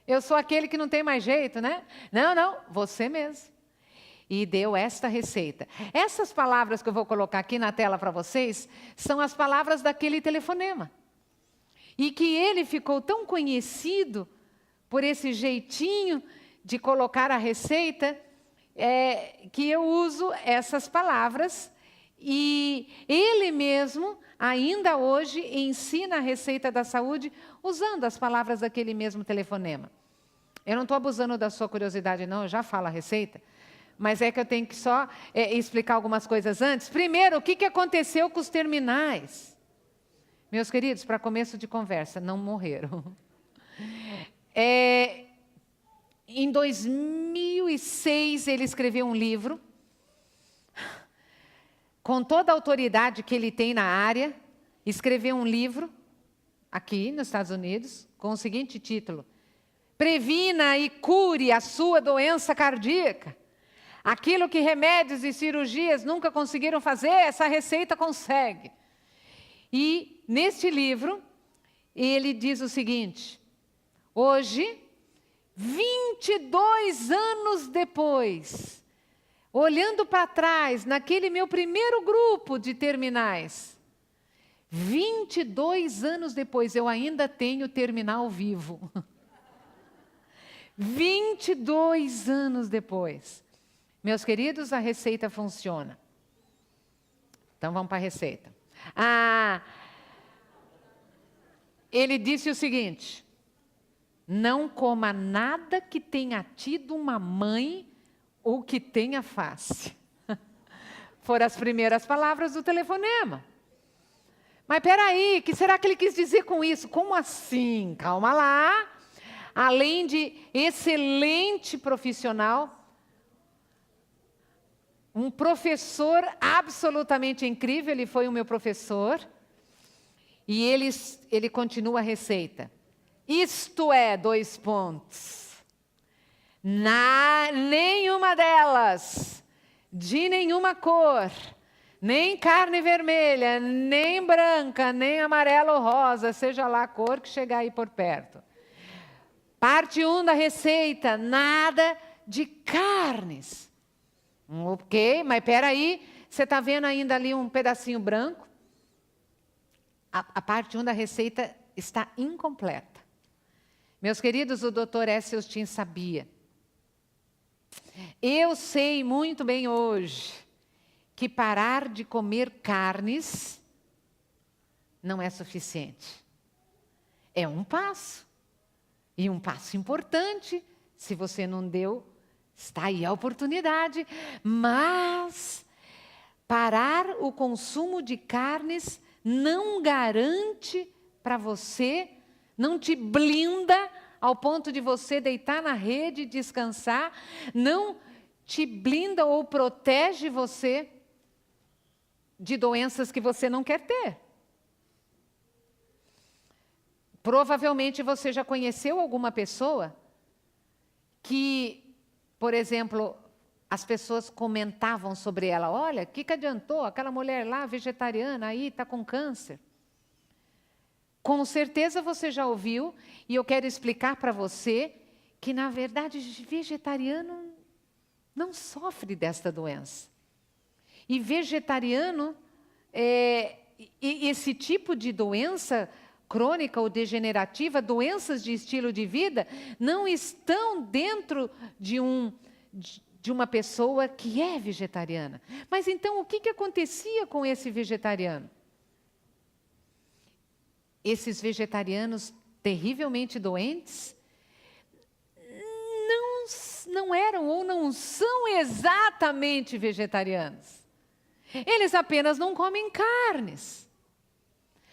Eu sou aquele que não tem mais jeito, né? Não, você mesmo. E deu esta receita. Essas palavras que eu vou colocar aqui na tela para vocês, são as palavras daquele telefonema. E que ele ficou tão conhecido por esse jeitinho de colocar a receita, que eu uso essas palavras E ele mesmo, ainda hoje, ensina a receita da saúde usando as palavras daquele mesmo telefonema. Eu não estou abusando da sua curiosidade, não, eu já falo a receita. Mas é que eu tenho que só explicar algumas coisas antes. Primeiro, o que aconteceu com os terminais? Meus queridos, para começo de conversa, não morreram. Em 2006, ele escreveu um livro, com toda a autoridade que ele tem na área, escreveu um livro, aqui nos Estados Unidos, com o seguinte título: Previna e cure a sua doença cardíaca. Aquilo que remédios e cirurgias nunca conseguiram fazer, essa receita consegue. E, neste livro, ele diz o seguinte: hoje, 22 anos depois, olhando para trás, naquele meu primeiro grupo de terminais, 22 anos depois, eu ainda tenho terminal vivo. 22 anos depois. Meus queridos, a receita funciona. Então, vamos para a receita. Ele disse o seguinte: não coma nada que tenha tido uma mãe ou que tenha face. Foram as primeiras palavras do telefonema. Mas peraí, o que será que ele quis dizer com isso? Como assim? Calma lá. Além de excelente profissional, um professor absolutamente incrível, ele foi o meu professor, e ele continua a receita. Isto é, 2 pontos. Nenhuma delas, de nenhuma cor, nem carne vermelha, nem branca, nem amarelo ou rosa, seja lá a cor que chegar aí por perto. Parte 1 da receita, nada de carnes. Ok, mas espera aí, você está vendo ainda ali um pedacinho branco? A parte 1 da receita está incompleta. Meus queridos, o Dr. S. Austin sabia. Eu sei muito bem hoje que parar de comer carnes não é suficiente. É um passo. E um passo importante. Se você não deu, está aí a oportunidade. Mas parar o consumo de carnes não garante para você, não te blinda ao ponto de você deitar na rede e descansar, não te blinda ou protege você de doenças que você não quer ter. Provavelmente você já conheceu alguma pessoa que, por exemplo, as pessoas comentavam sobre ela: olha, o que adiantou? Aquela mulher lá, vegetariana, aí está com câncer. Com certeza você já ouviu, e eu quero explicar para você que, na verdade, vegetariano não sofre desta doença. E vegetariano, esse tipo de doença crônica ou degenerativa, doenças de estilo de vida, não estão dentro de uma pessoa que é vegetariana. Mas então, o que acontecia com esse vegetariano? Esses vegetarianos terrivelmente doentes não eram ou não são exatamente vegetarianos. Eles apenas não comem carnes,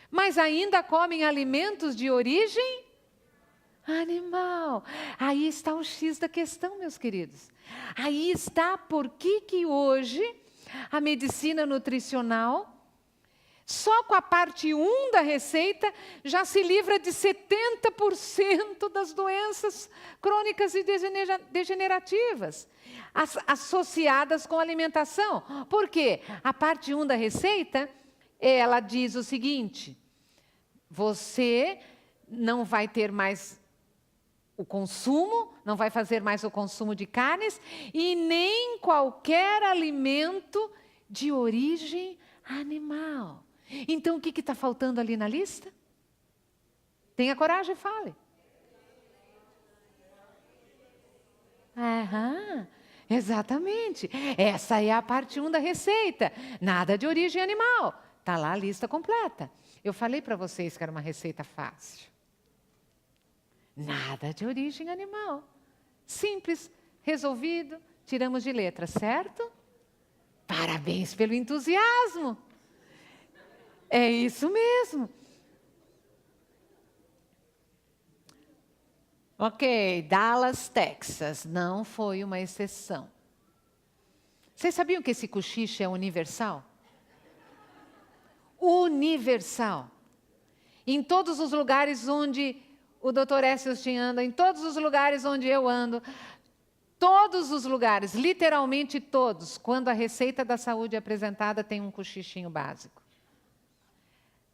mas ainda comem alimentos de origem animal. Aí está o X da questão, meus queridos. Aí está por que hoje a medicina nutricional, só com a parte 1 da receita, já se livra de 70% das doenças crônicas e degenerativas associadas com alimentação. Por quê? A parte 1 da receita, ela diz o seguinte: você não vai ter mais o consumo, não vai fazer mais o consumo de carnes e nem qualquer alimento de origem animal. Então, o que está faltando ali na lista? Tenha coragem e fale. Exatamente. Essa é a parte 1 da receita. Nada de origem animal. Está lá a lista completa. Eu falei para vocês que era uma receita fácil. Nada de origem animal. Simples, resolvido, tiramos de letra, certo? Parabéns pelo entusiasmo. É isso mesmo. Ok, Dallas, Texas, não foi uma exceção. Vocês sabiam que esse cochicho é universal? Universal. Em todos os lugares onde o Dr. Esselstyn anda, em todos os lugares onde eu ando, todos os lugares, literalmente todos, quando a receita da saúde é apresentada, tem um cochichinho básico.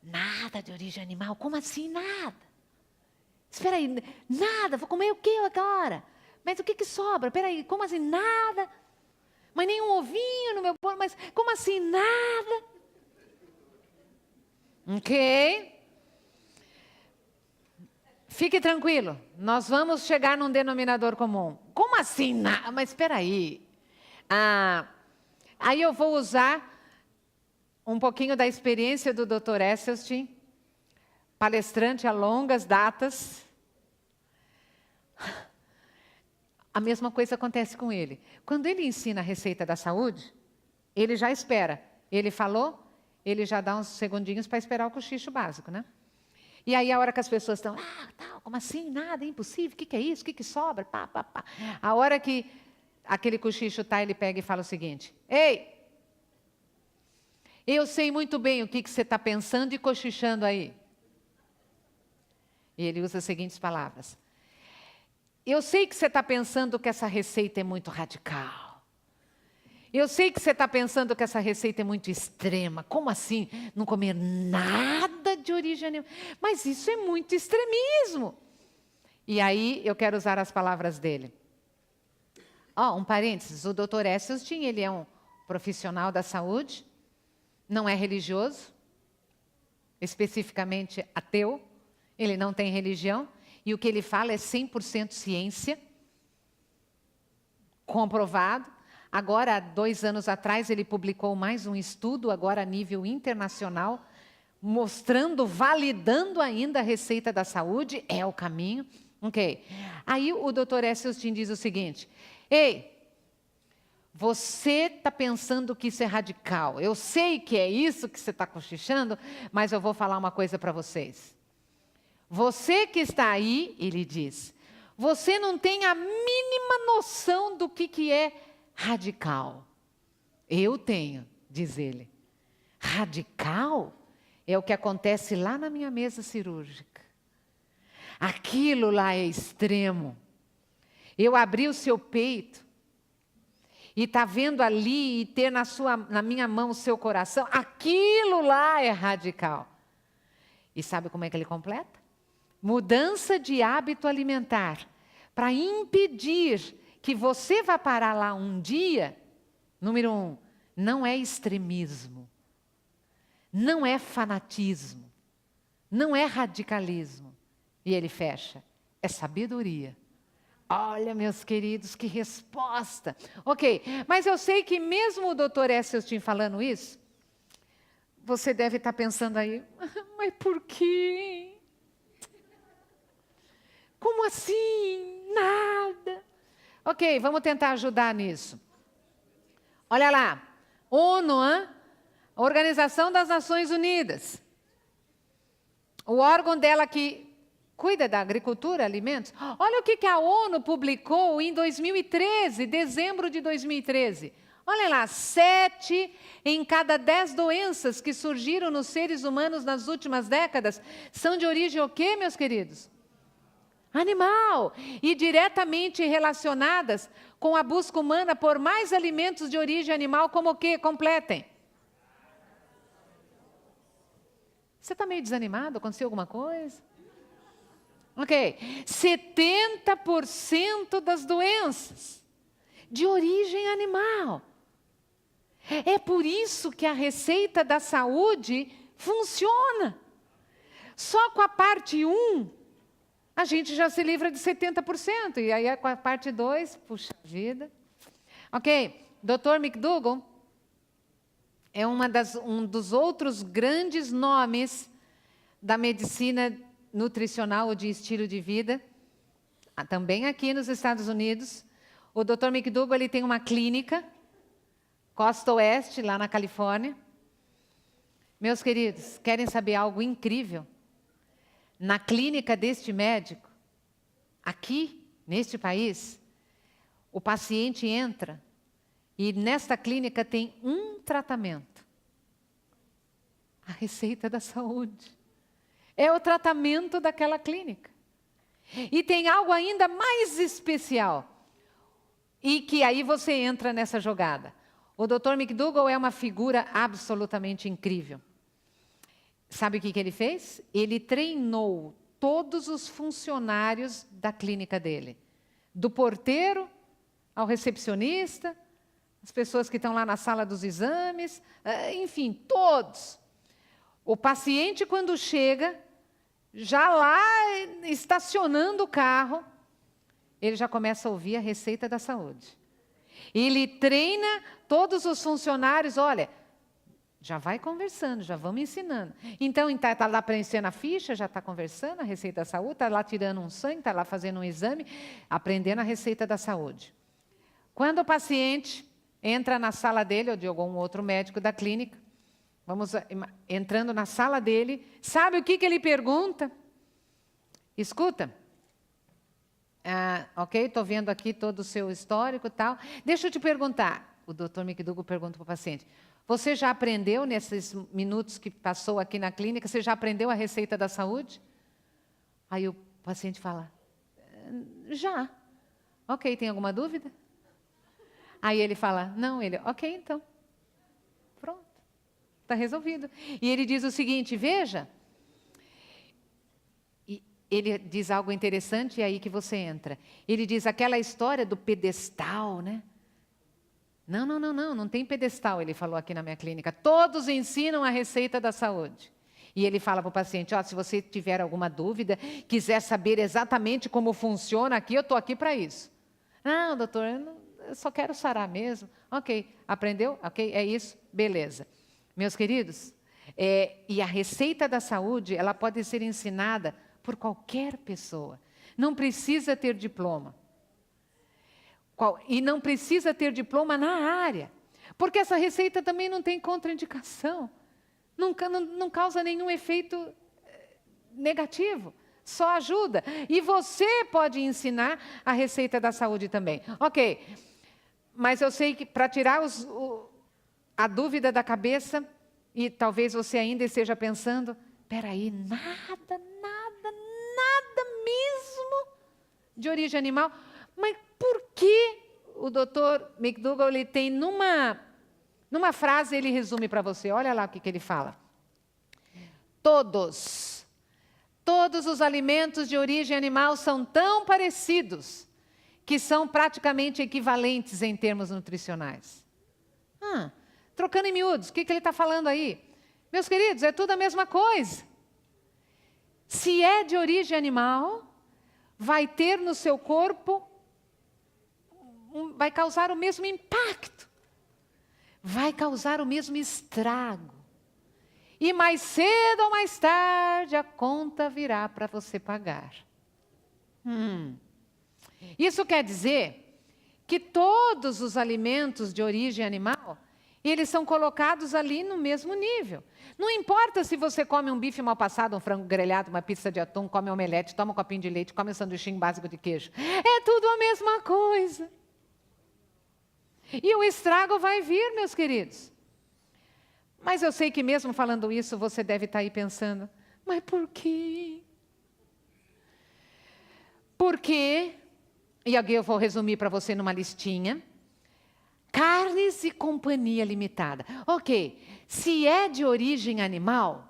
Nada de origem animal? Como assim nada? Espera aí, nada, vou comer o que agora? Mas o que sobra? Espera aí, como assim nada? Mas nem um ovinho no meu bolo, mas como assim nada? Ok? Fique tranquilo, nós vamos chegar num denominador comum. Como assim nada? Mas espera aí. Aí eu vou usar um pouquinho da experiência do Dr. Esselstyn, palestrante a longas datas. A mesma coisa acontece com ele. Quando ele ensina a receita da saúde, ele já espera. Ele falou, ele já dá uns segundinhos para esperar o cochicho básico, né? E aí a hora que as pessoas estão, tal, como assim, nada, é impossível, o que é isso, o que sobra, pá. A hora que aquele cochicho tá, ele pega e fala o seguinte: ei, eu sei muito bem o que você está pensando e cochichando aí. E ele usa as seguintes palavras: eu sei que você está pensando que essa receita é muito radical. Eu sei que você está pensando que essa receita é muito extrema. Como assim? Não comer nada de origem animal? Mas isso é muito extremismo. E aí eu quero usar as palavras dele. Um parênteses, o Dr. Esselstyn, ele é um profissional da saúde, não é religioso, especificamente ateu, ele não tem religião, e o que ele fala é 100% ciência, comprovado. Agora, há 2 anos atrás, ele publicou mais um estudo, agora a nível internacional, mostrando, validando ainda a receita da saúde, é o caminho. Ok. Aí o Dr. Esselstyn diz o seguinte: ei, você está pensando que isso é radical. Eu sei que é isso que você está cochichando, mas eu vou falar uma coisa para vocês. Você que está aí, ele diz, você não tem a mínima noção do que é radical. Eu tenho, diz ele. Radical é o que acontece lá na minha mesa cirúrgica. Aquilo lá é extremo. Eu abri o seu peito e está vendo ali e ter na minha mão o seu coração. Aquilo lá é radical. E sabe como é que ele completa? Mudança de hábito alimentar para impedir que você vá parar lá um dia. Número 1, não é extremismo, não é fanatismo, não é radicalismo. E ele fecha, é sabedoria. Olha, meus queridos, que resposta. Ok, mas eu sei que mesmo o Dr. Esselstyn falando isso, você deve estar pensando aí, mas por quê? Como assim? Nada. Ok, vamos tentar ajudar nisso. Olha lá, ONU, Organização das Nações Unidas. O órgão dela que cuida da agricultura, alimentos. Olha o que a ONU publicou em 2013, dezembro de 2013. Olha lá, 7 em cada 10 doenças que surgiram nos seres humanos nas últimas décadas são de origem o quê, meus queridos? Animal. E diretamente relacionadas com a busca humana por mais alimentos de origem animal, como o quê? Completem. Você está meio desanimado? Aconteceu alguma coisa? Ok. 70% das doenças de origem animal. É por isso que a receita da saúde funciona. Só com a parte 1, a gente já se livra de 70%. E aí com a parte 2, puxa vida. Ok, Dr. McDougall é um dos outros grandes nomes da medicina nutricional ou de estilo de vida, também aqui nos Estados Unidos. O Dr. McDougall ele tem uma clínica, Costa Oeste, lá na Califórnia. Meus queridos, querem saber algo incrível? Na clínica deste médico, aqui, neste país, o paciente entra e nesta clínica tem um tratamento. A receita da saúde. É o tratamento daquela clínica. E tem algo ainda mais especial. E que aí você entra nessa jogada. O Dr. McDougall é uma figura absolutamente incrível. Sabe o que ele fez? Ele treinou todos os funcionários da clínica dele. Do porteiro ao recepcionista, as pessoas que estão lá na sala dos exames, enfim, todos. O paciente, quando chega, já lá estacionando o carro, ele já começa a ouvir a receita da saúde. Ele treina todos os funcionários, olha, já vai conversando, já vamos ensinando. Então, está lá preenchendo a ficha, já está conversando a receita da saúde, está lá tirando um sangue, está lá fazendo um exame, aprendendo a receita da saúde. Quando o paciente entra na sala dele, ou de algum outro médico da clínica, vamos entrando na sala dele, sabe o que ele pergunta? Escuta. Ok, estou vendo aqui todo o seu histórico e tal. Deixa eu te perguntar. O Dr. McDougall pergunta para o paciente. Você já aprendeu, nesses minutos que passou aqui na clínica, você já aprendeu a receita da saúde? Aí o paciente fala, já. Ok, tem alguma dúvida? Aí ele fala, não, ok, então. Pronto, está resolvido. E ele diz o seguinte, veja, e ele diz algo interessante, e é aí que você entra. Ele diz aquela história do pedestal, né? Não tem pedestal, ele falou aqui na minha clínica. Todos ensinam a receita da saúde. E ele fala para o paciente, se você tiver alguma dúvida, quiser saber exatamente como funciona aqui, eu estou aqui para isso. Não, doutor, eu só quero sarar mesmo. Ok, aprendeu? Ok, é isso? Beleza. Meus queridos, e a receita da saúde, ela pode ser ensinada por qualquer pessoa. Não precisa ter diploma. E não precisa ter diploma na área, porque essa receita também não tem contraindicação, não causa nenhum efeito negativo, só ajuda. E você pode ensinar a receita da saúde também. Ok, mas eu sei que para tirar a dúvida da cabeça, e talvez você ainda esteja pensando, espera aí, nada mesmo de origem animal, mas por que o Dr. McDougall ele tem numa frase, ele resume para você, olha lá o que ele fala. Todos os alimentos de origem animal são tão parecidos que são praticamente equivalentes em termos nutricionais. Trocando em miúdos, o que ele está falando aí? Meus queridos, é tudo a mesma coisa. Se é de origem animal, vai ter no seu corpo, vai causar o mesmo impacto, vai causar o mesmo estrago. E mais cedo ou mais tarde, a conta virá para você pagar. Isso quer dizer que todos os alimentos de origem animal, eles são colocados ali no mesmo nível. Não importa se você come um bife mal passado, um frango grelhado, uma pizza de atum, come um omelete, toma um copinho de leite, come um sanduichinho básico de queijo. É tudo a mesma coisa. E o estrago vai vir, meus queridos. Mas eu sei que mesmo falando isso, você deve estar aí pensando, mas por quê? Porque, e aqui eu vou resumir para você numa listinha, Carnes e Companhia Limitada. Ok, se é de origem animal,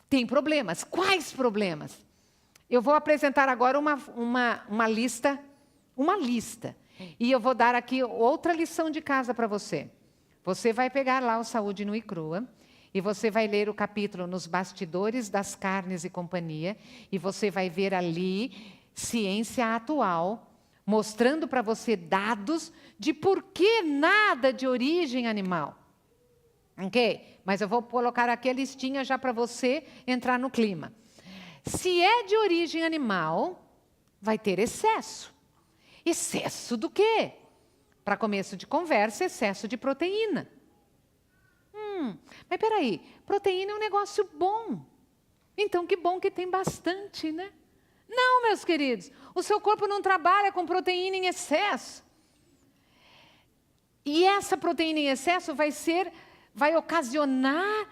tem problemas. Quais problemas? Eu vou apresentar agora uma lista. E eu vou dar aqui outra lição de casa para você. Você vai pegar lá o Saúde Nua e Crua e você vai ler o capítulo Nos Bastidores das Carnes e Companhia e você vai ver ali ciência atual mostrando para você dados de por que nada de origem animal. Ok? Mas eu vou colocar aqui a listinha já para você entrar no clima. Se é de origem animal, vai ter excesso. Excesso do quê? Para começo de conversa, excesso de proteína. Mas peraí, proteína é um negócio bom. Então que bom que tem bastante, né? Não, meus queridos, o seu corpo não trabalha com proteína em excesso. E essa proteína em excesso vai ocasionar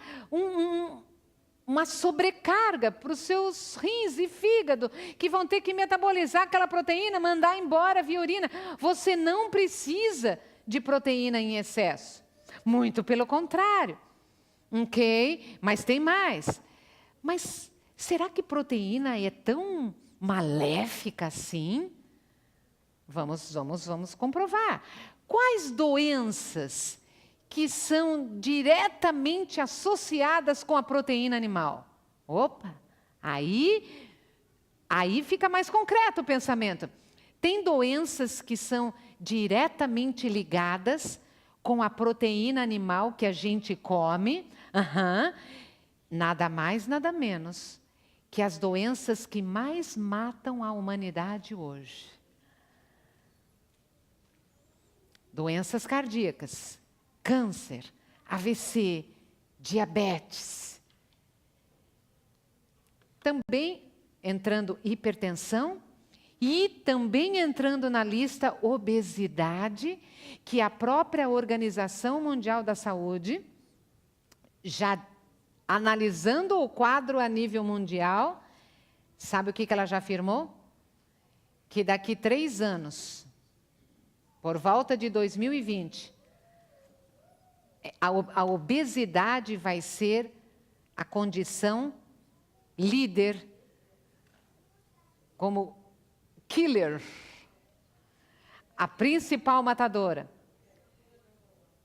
uma sobrecarga para os seus rins e fígado, que vão ter que metabolizar aquela proteína, mandar embora via urina. Você não precisa de proteína em excesso. Muito pelo contrário. Ok? Mas tem mais. Mas será que proteína é tão maléfica assim? Vamos comprovar. Quais doenças que são diretamente associadas com a proteína animal? Opa, aí fica mais concreto o pensamento. Tem doenças que são diretamente ligadas com a proteína animal que a gente come. Nada mais, nada menos que as doenças que mais matam a humanidade hoje. Doenças cardíacas, câncer, AVC, diabetes. Também entrando hipertensão e também entrando na lista obesidade, que a própria Organização Mundial da Saúde, já analisando o quadro a nível mundial, sabe o que ela já afirmou? Que daqui 3 anos, por volta de 2020, a obesidade vai ser a condição líder como killer, a principal matadora.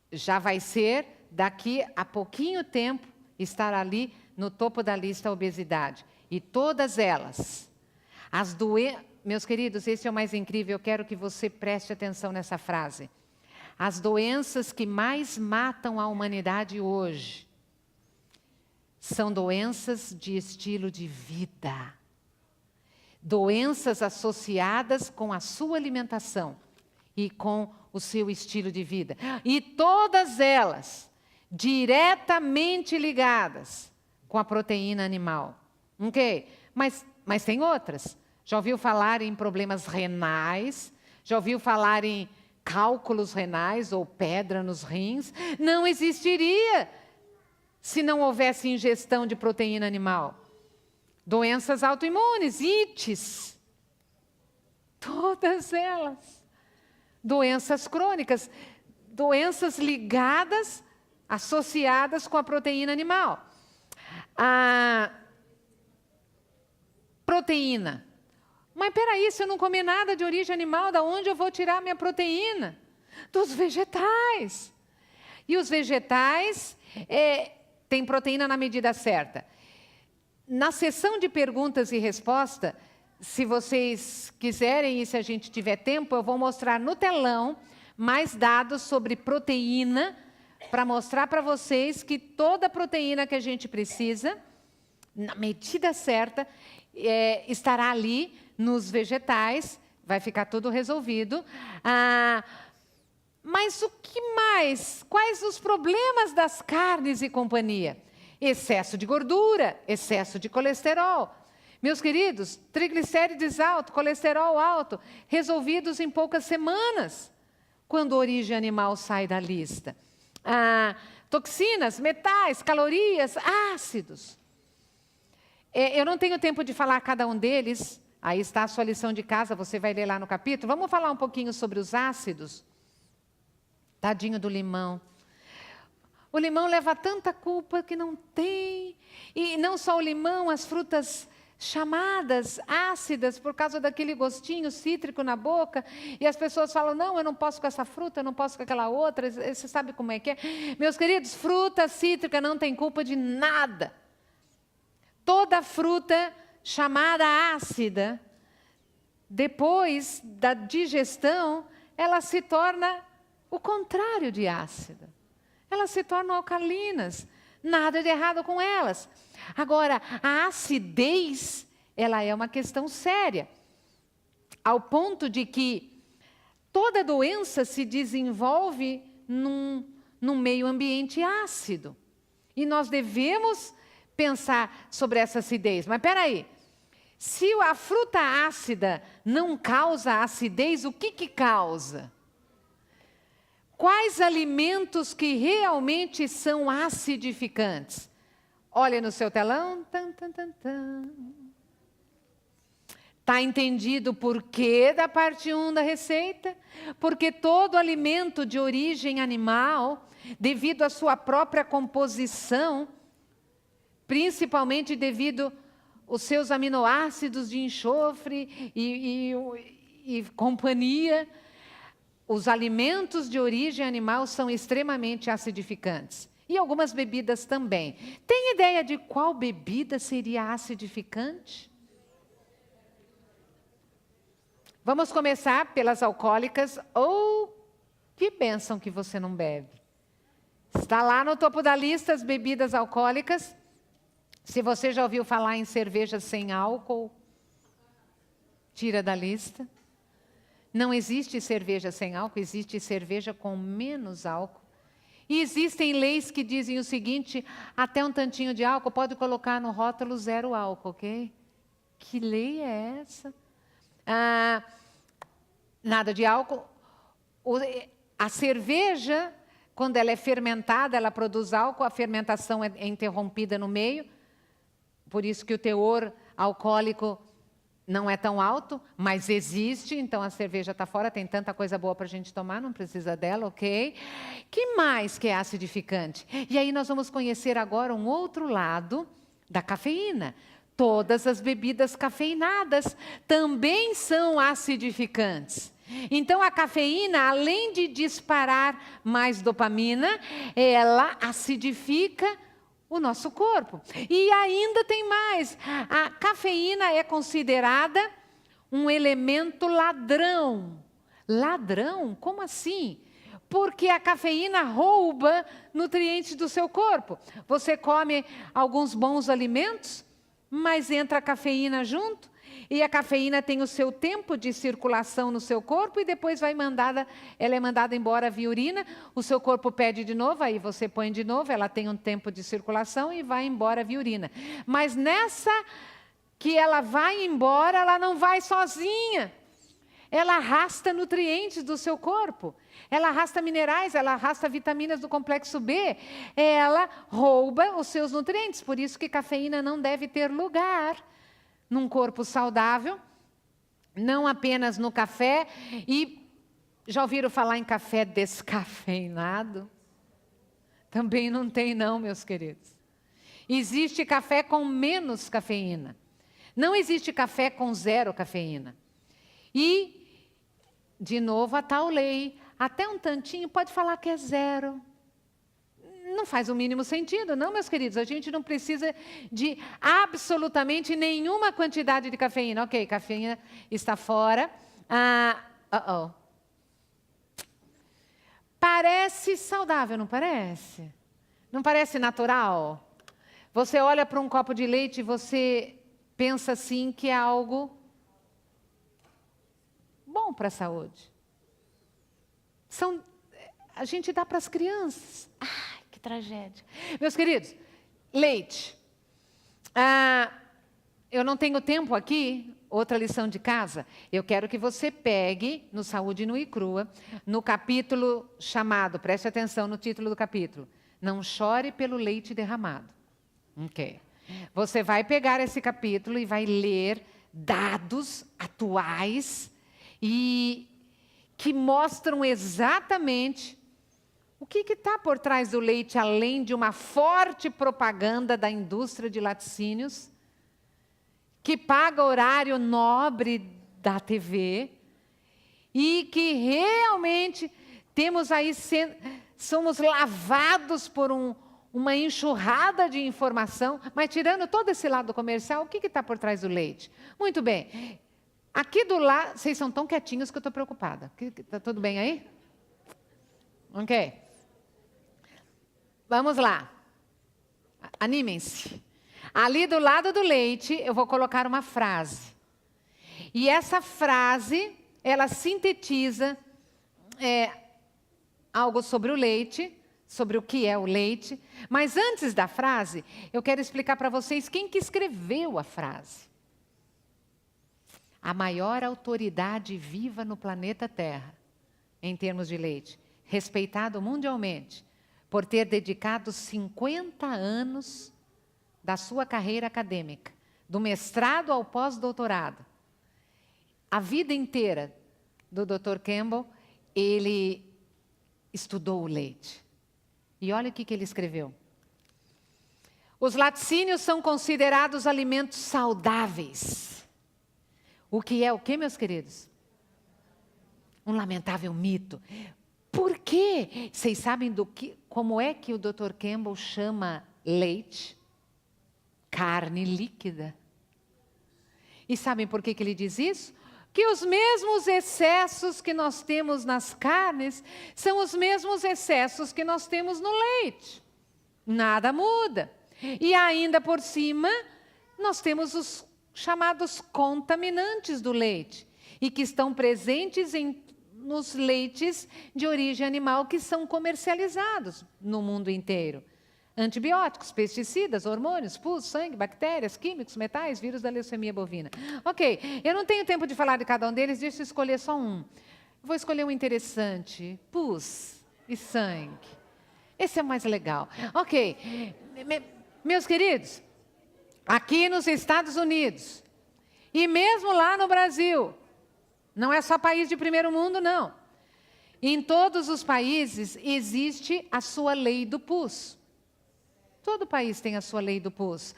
Já vai ser, daqui a pouquinho tempo, estar ali no topo da lista a obesidade. E todas elas, meus queridos, esse é o mais incrível, eu quero que você preste atenção nessa frase. As doenças que mais matam a humanidade hoje são doenças de estilo de vida. Doenças associadas com a sua alimentação e com o seu estilo de vida. E todas elas diretamente ligadas com a proteína animal. Ok? Mas tem outras. Já ouviu falar em problemas renais? Já ouviu falar em cálculos renais ou pedra nos rins? Não existiria se não houvesse ingestão de proteína animal. Doenças autoimunes, ites. Todas elas. Doenças crônicas, doenças ligadas, associadas com a proteína animal. A proteína. Mas peraí, se eu não comer nada de origem animal, da onde eu vou tirar minha proteína? Dos vegetais. E os vegetais têm proteína na medida certa. Na sessão de perguntas e respostas, se vocês quiserem e se a gente tiver tempo, eu vou mostrar no telão mais dados sobre proteína, para mostrar para vocês que toda proteína que a gente precisa, na medida certa, estará ali nos vegetais, vai ficar tudo resolvido. Mas o que mais? Quais os problemas das carnes e companhia? Excesso de gordura, excesso de colesterol. Meus queridos, triglicérides alto, colesterol alto, resolvidos em poucas semanas, quando a origem animal sai da lista. Toxinas, metais, calorias, ácidos. Eu não tenho tempo de falar cada um deles, aí está a sua lição de casa, você vai ler lá no capítulo. Vamos falar um pouquinho sobre os ácidos? Tadinho do limão. O limão leva tanta culpa que não tem. E não só o limão, as frutas chamadas ácidas por causa daquele gostinho cítrico na boca, e as pessoas falam, não, eu não posso com essa fruta, eu não posso com aquela outra, você sabe como é que é? Meus queridos, fruta cítrica não tem culpa de nada. Toda fruta chamada ácida depois da digestão, ela se torna o contrário de ácida. Elas se tornam alcalinas. Nada de errado com elas. Agora, a acidez, ela é uma questão séria. Ao ponto de que toda doença se desenvolve num meio ambiente ácido. E nós devemos pensar sobre essa acidez. Mas espera aí. Se a fruta ácida não causa acidez, o que causa? Quais alimentos que realmente são acidificantes? Olha no seu telão. Está entendido o porquê da parte 1 da receita? Porque todo alimento de origem animal, devido à sua própria composição, principalmente devido aos seus aminoácidos de enxofre e companhia, os alimentos de origem animal são extremamente acidificantes. E algumas bebidas também. Tem ideia de qual bebida seria acidificante? Vamos começar pelas alcoólicas. Que bênção que você não bebe. Está lá no topo da lista as bebidas alcoólicas. Se você já ouviu falar em cerveja sem álcool, tira da lista. Não existe cerveja sem álcool, existe cerveja com menos álcool. E existem leis que dizem o seguinte: até um tantinho de álcool pode colocar no rótulo 0 álcool, ok? Que lei é essa? Nada de álcool. A cerveja, quando ela é fermentada, ela produz álcool, a fermentação é interrompida no meio. Por isso que o teor alcoólico não é tão alto, mas existe, então a cerveja está fora, tem tanta coisa boa para a gente tomar, não precisa dela, ok? Que mais que é acidificante? E aí nós vamos conhecer agora um outro lado da cafeína. Todas as bebidas cafeinadas também são acidificantes. Então a cafeína, além de disparar mais dopamina, ela acidifica o nosso corpo. E ainda tem mais. A cafeína é considerada um elemento ladrão. Ladrão? Como assim? Porque a cafeína rouba nutrientes do seu corpo. Você come alguns bons alimentos, mas entra a cafeína junto, e a cafeína tem o seu tempo de circulação no seu corpo e depois ela é mandada embora via urina, o seu corpo pede de novo, aí você põe de novo, ela tem um tempo de circulação e vai embora via urina. Mas nessa que ela vai embora, ela não vai sozinha. Ela arrasta nutrientes do seu corpo, ela arrasta minerais, ela arrasta vitaminas do complexo B, ela rouba os seus nutrientes, por isso que cafeína não deve ter lugar num corpo saudável, não apenas no café. E já ouviram falar em café descafeinado? Também não tem não, meus queridos. Existe café com menos cafeína. Não existe café com 0 cafeína. E, de novo, a tal lei, até um tantinho pode falar que é 0. Não faz o mínimo sentido, não, meus queridos. A gente não precisa de absolutamente nenhuma quantidade de cafeína. Ok, cafeína está fora. Parece saudável, não parece? Não parece natural? Você olha para um copo de leite e você pensa assim que é algo bom para a saúde. A gente dá para as crianças. Ai, que tragédia. Meus queridos, leite. Eu não tenho tempo aqui, outra lição de casa. Eu quero que você pegue no Saúde Nua e Crua, no capítulo chamado, preste atenção no título do capítulo, Não Chore pelo Leite Derramado. Ok. Você vai pegar esse capítulo e vai ler dados atuais e que mostram exatamente o que está por trás do leite, além de uma forte propaganda da indústria de laticínios, que paga horário nobre da TV, e que realmente temos aí, somos lavados por uma enxurrada de informação, mas tirando todo esse lado comercial, o que está por trás do leite? Muito bem, Aqui do lado, vocês são tão quietinhos que eu estou preocupada. Está tudo bem aí? Ok. Vamos lá. Animem-se. Ali do lado do leite, eu vou colocar uma frase. E essa frase, ela sintetiza algo sobre o leite, sobre o que é o leite. Mas antes da frase, eu quero explicar para vocês quem que escreveu a frase. A maior autoridade viva no planeta Terra, em termos de leite, respeitado mundialmente, por ter dedicado 50 anos da sua carreira acadêmica, do mestrado ao pós-doutorado. A vida inteira do Dr. Campbell, ele estudou o leite. E olha o que ele escreveu. Os laticínios são considerados alimentos saudáveis. O que é o quê, meus queridos? Um lamentável mito. Por quê? Vocês sabem como é que o Dr. Campbell chama leite? Carne líquida. E sabem por que ele diz isso? Que os mesmos excessos que nós temos nas carnes são os mesmos excessos que nós temos no leite. Nada muda. E ainda por cima, nós temos os chamados contaminantes do leite, e que estão presentes nos leites de origem animal que são comercializados no mundo inteiro. Antibióticos, pesticidas, hormônios, pus, sangue, bactérias, químicos, metais, vírus da leucemia bovina. Ok, eu não tenho tempo de falar de cada um deles, deixa eu escolher só um. Vou escolher um interessante, pus e sangue. Esse é o mais legal. Ok, meus queridos, aqui nos Estados Unidos, e mesmo lá no Brasil, não é só país de primeiro mundo, não. Em todos os países existe a sua lei do pus. Todo país tem a sua lei do pus.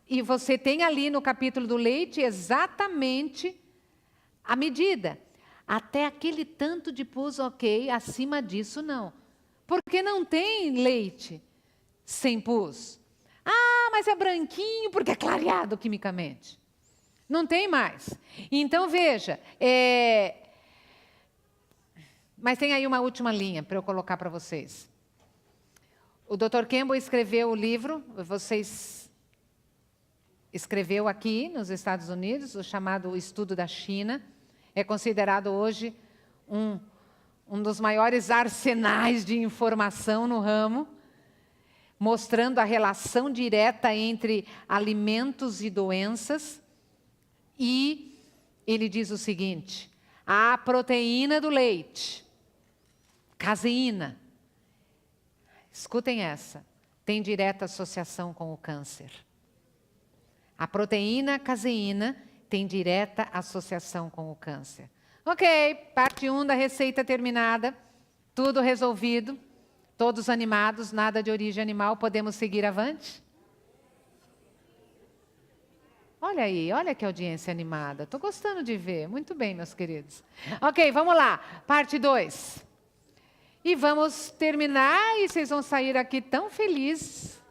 E você tem ali no capítulo do leite exatamente a medida. Até aquele tanto de pus, ok, acima disso não. Porque não tem leite sem pus. Ah, mas é branquinho porque é clareado quimicamente. Não tem mais. Então, veja, mas tem aí uma última linha para eu colocar para vocês. O Dr. Campbell escreveu o livro, escreveu aqui nos Estados Unidos, o chamado Estudo da China. É considerado hoje um dos maiores arsenais de informação no ramo, mostrando a relação direta entre alimentos e doenças. E ele diz o seguinte: a proteína do leite, caseína, escutem essa, tem direta associação com o câncer. A proteína caseína tem direta associação com o câncer. Ok, parte 1 da receita terminada, tudo resolvido, todos animados, nada de origem animal, podemos seguir avante? Olha aí, olha que audiência animada, estou gostando de ver, muito bem, meus queridos. Ok, vamos lá, parte 2. E vamos terminar e vocês vão sair aqui tão felizes.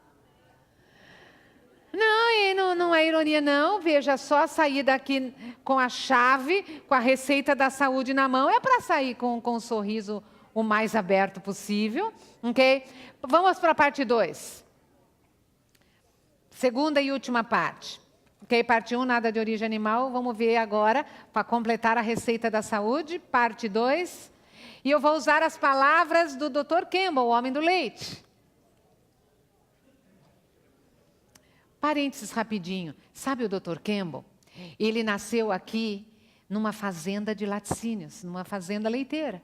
Não é ironia não, veja só, sair daqui com a chave, com a receita da saúde na mão, é para sair com um sorriso o mais aberto possível, ok? Vamos para a parte 2. Segunda e última parte. Ok, parte 1, nada de origem animal, vamos ver agora, para completar a receita da saúde, parte 2. E eu vou usar as palavras do Dr. Campbell, o homem do leite. Parênteses rapidinho. Sabe o Dr. Campbell? Ele nasceu aqui numa fazenda de laticínios, numa fazenda leiteira.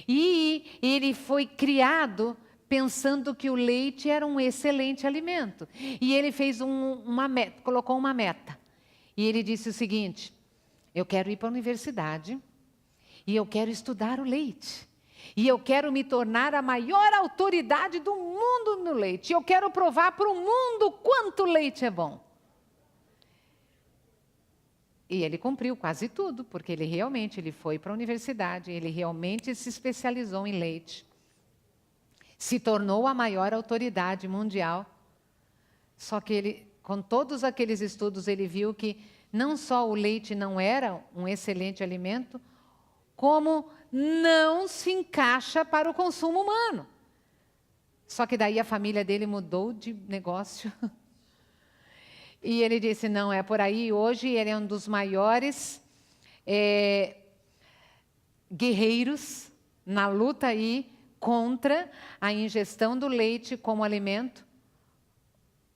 E ele foi criado pensando que o leite era um excelente alimento. E ele fez colocou uma meta. E ele disse o seguinte: eu quero ir para a universidade e eu quero estudar o leite. E eu quero me tornar a maior autoridade do mundo no leite. E eu quero provar para o mundo quanto leite é bom. E ele cumpriu quase tudo, porque ele foi para a universidade, ele realmente se especializou em leite. Se tornou a maior autoridade mundial. Só que ele, com todos aqueles estudos, ele viu que não só o leite não era um excelente alimento, como não se encaixa para o consumo humano. Só que daí a família dele mudou de negócio. E ele disse, não, é por aí. Hoje ele é um dos maiores guerreiros na luta aí contra a ingestão do leite como alimento,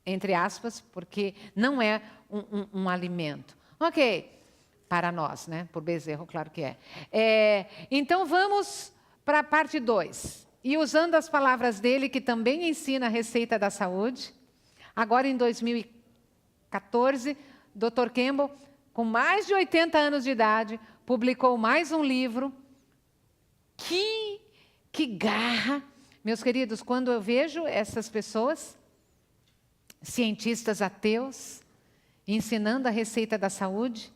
entre aspas, porque não é um alimento. Ok, para nós, né? Por Bezerro, claro que é. Então vamos para a parte 2. E usando as palavras dele, que também ensina a receita da saúde, agora em 2014, Dr. Campbell, com mais de 80 anos de idade, publicou mais um livro. Que garra! Meus queridos, quando eu vejo essas pessoas, cientistas ateus, ensinando a receita da saúde,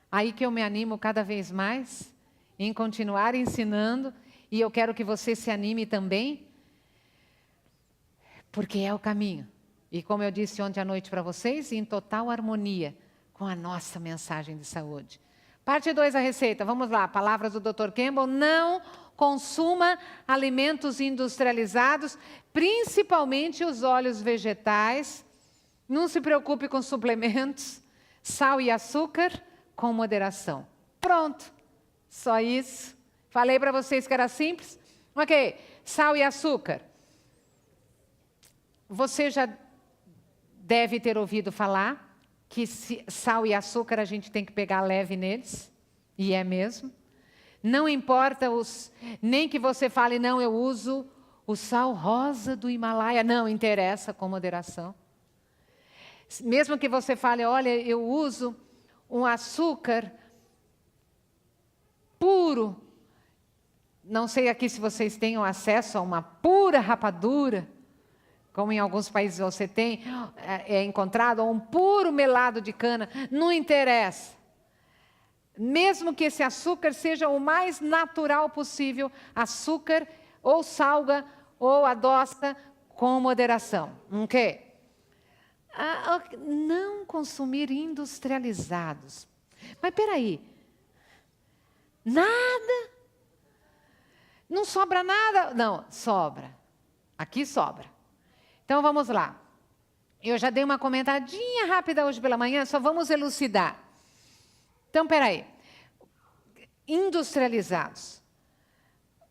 aí que eu me animo cada vez mais em continuar ensinando, e eu quero que você se anime também, porque é o caminho. E como eu disse ontem à noite para vocês, em total harmonia com a nossa mensagem de saúde. Parte 2 da receita, vamos lá, palavras do Dr. Campbell: não consuma alimentos industrializados, principalmente os óleos vegetais, não se preocupe com suplementos, sal e açúcar, com moderação. Pronto, só isso. Falei para vocês que era simples? Ok, sal e açúcar. Você já deve ter ouvido falar que sal e açúcar a gente tem que pegar leve neles, e é mesmo. Não importa nem que você fale, não, eu uso o sal rosa do Himalaia, não interessa, com moderação. Mesmo que você fale, olha, eu uso um açúcar puro, não sei aqui se vocês tenham acesso a uma pura rapadura, como em alguns países você tem, é encontrado, ou um puro melado de cana, não interessa. Mesmo que esse açúcar seja o mais natural possível, açúcar ou salga ou adoça com moderação. Ok? Não consumir industrializados. Mas peraí, nada? Não sobra nada? Não, sobra. Aqui sobra. Então vamos lá. Eu já dei uma comentadinha rápida hoje pela manhã, só vamos elucidar. Então, peraí. Industrializados.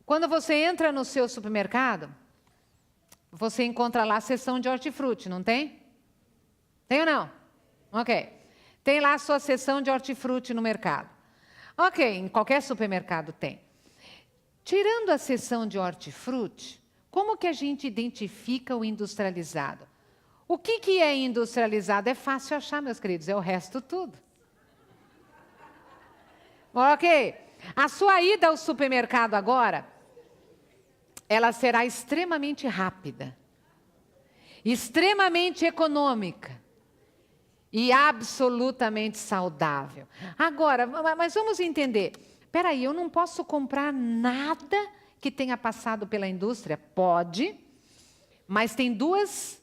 Quando você entra no seu supermercado, você encontra lá a seção de hortifruti, não tem? Tem ou não? Ok. Tem lá a sua seção de hortifruti no mercado. Ok, em qualquer supermercado tem. Tirando a seção de hortifruti, como que a gente identifica o industrializado? O que é industrializado? É fácil achar, meus queridos, é o resto tudo. Ok. A sua ida ao supermercado agora, ela será extremamente rápida, extremamente econômica e absolutamente saudável. Agora, mas vamos entender. Espera aí, eu não posso comprar nada que tenha passado pela indústria? Pode, mas tem duas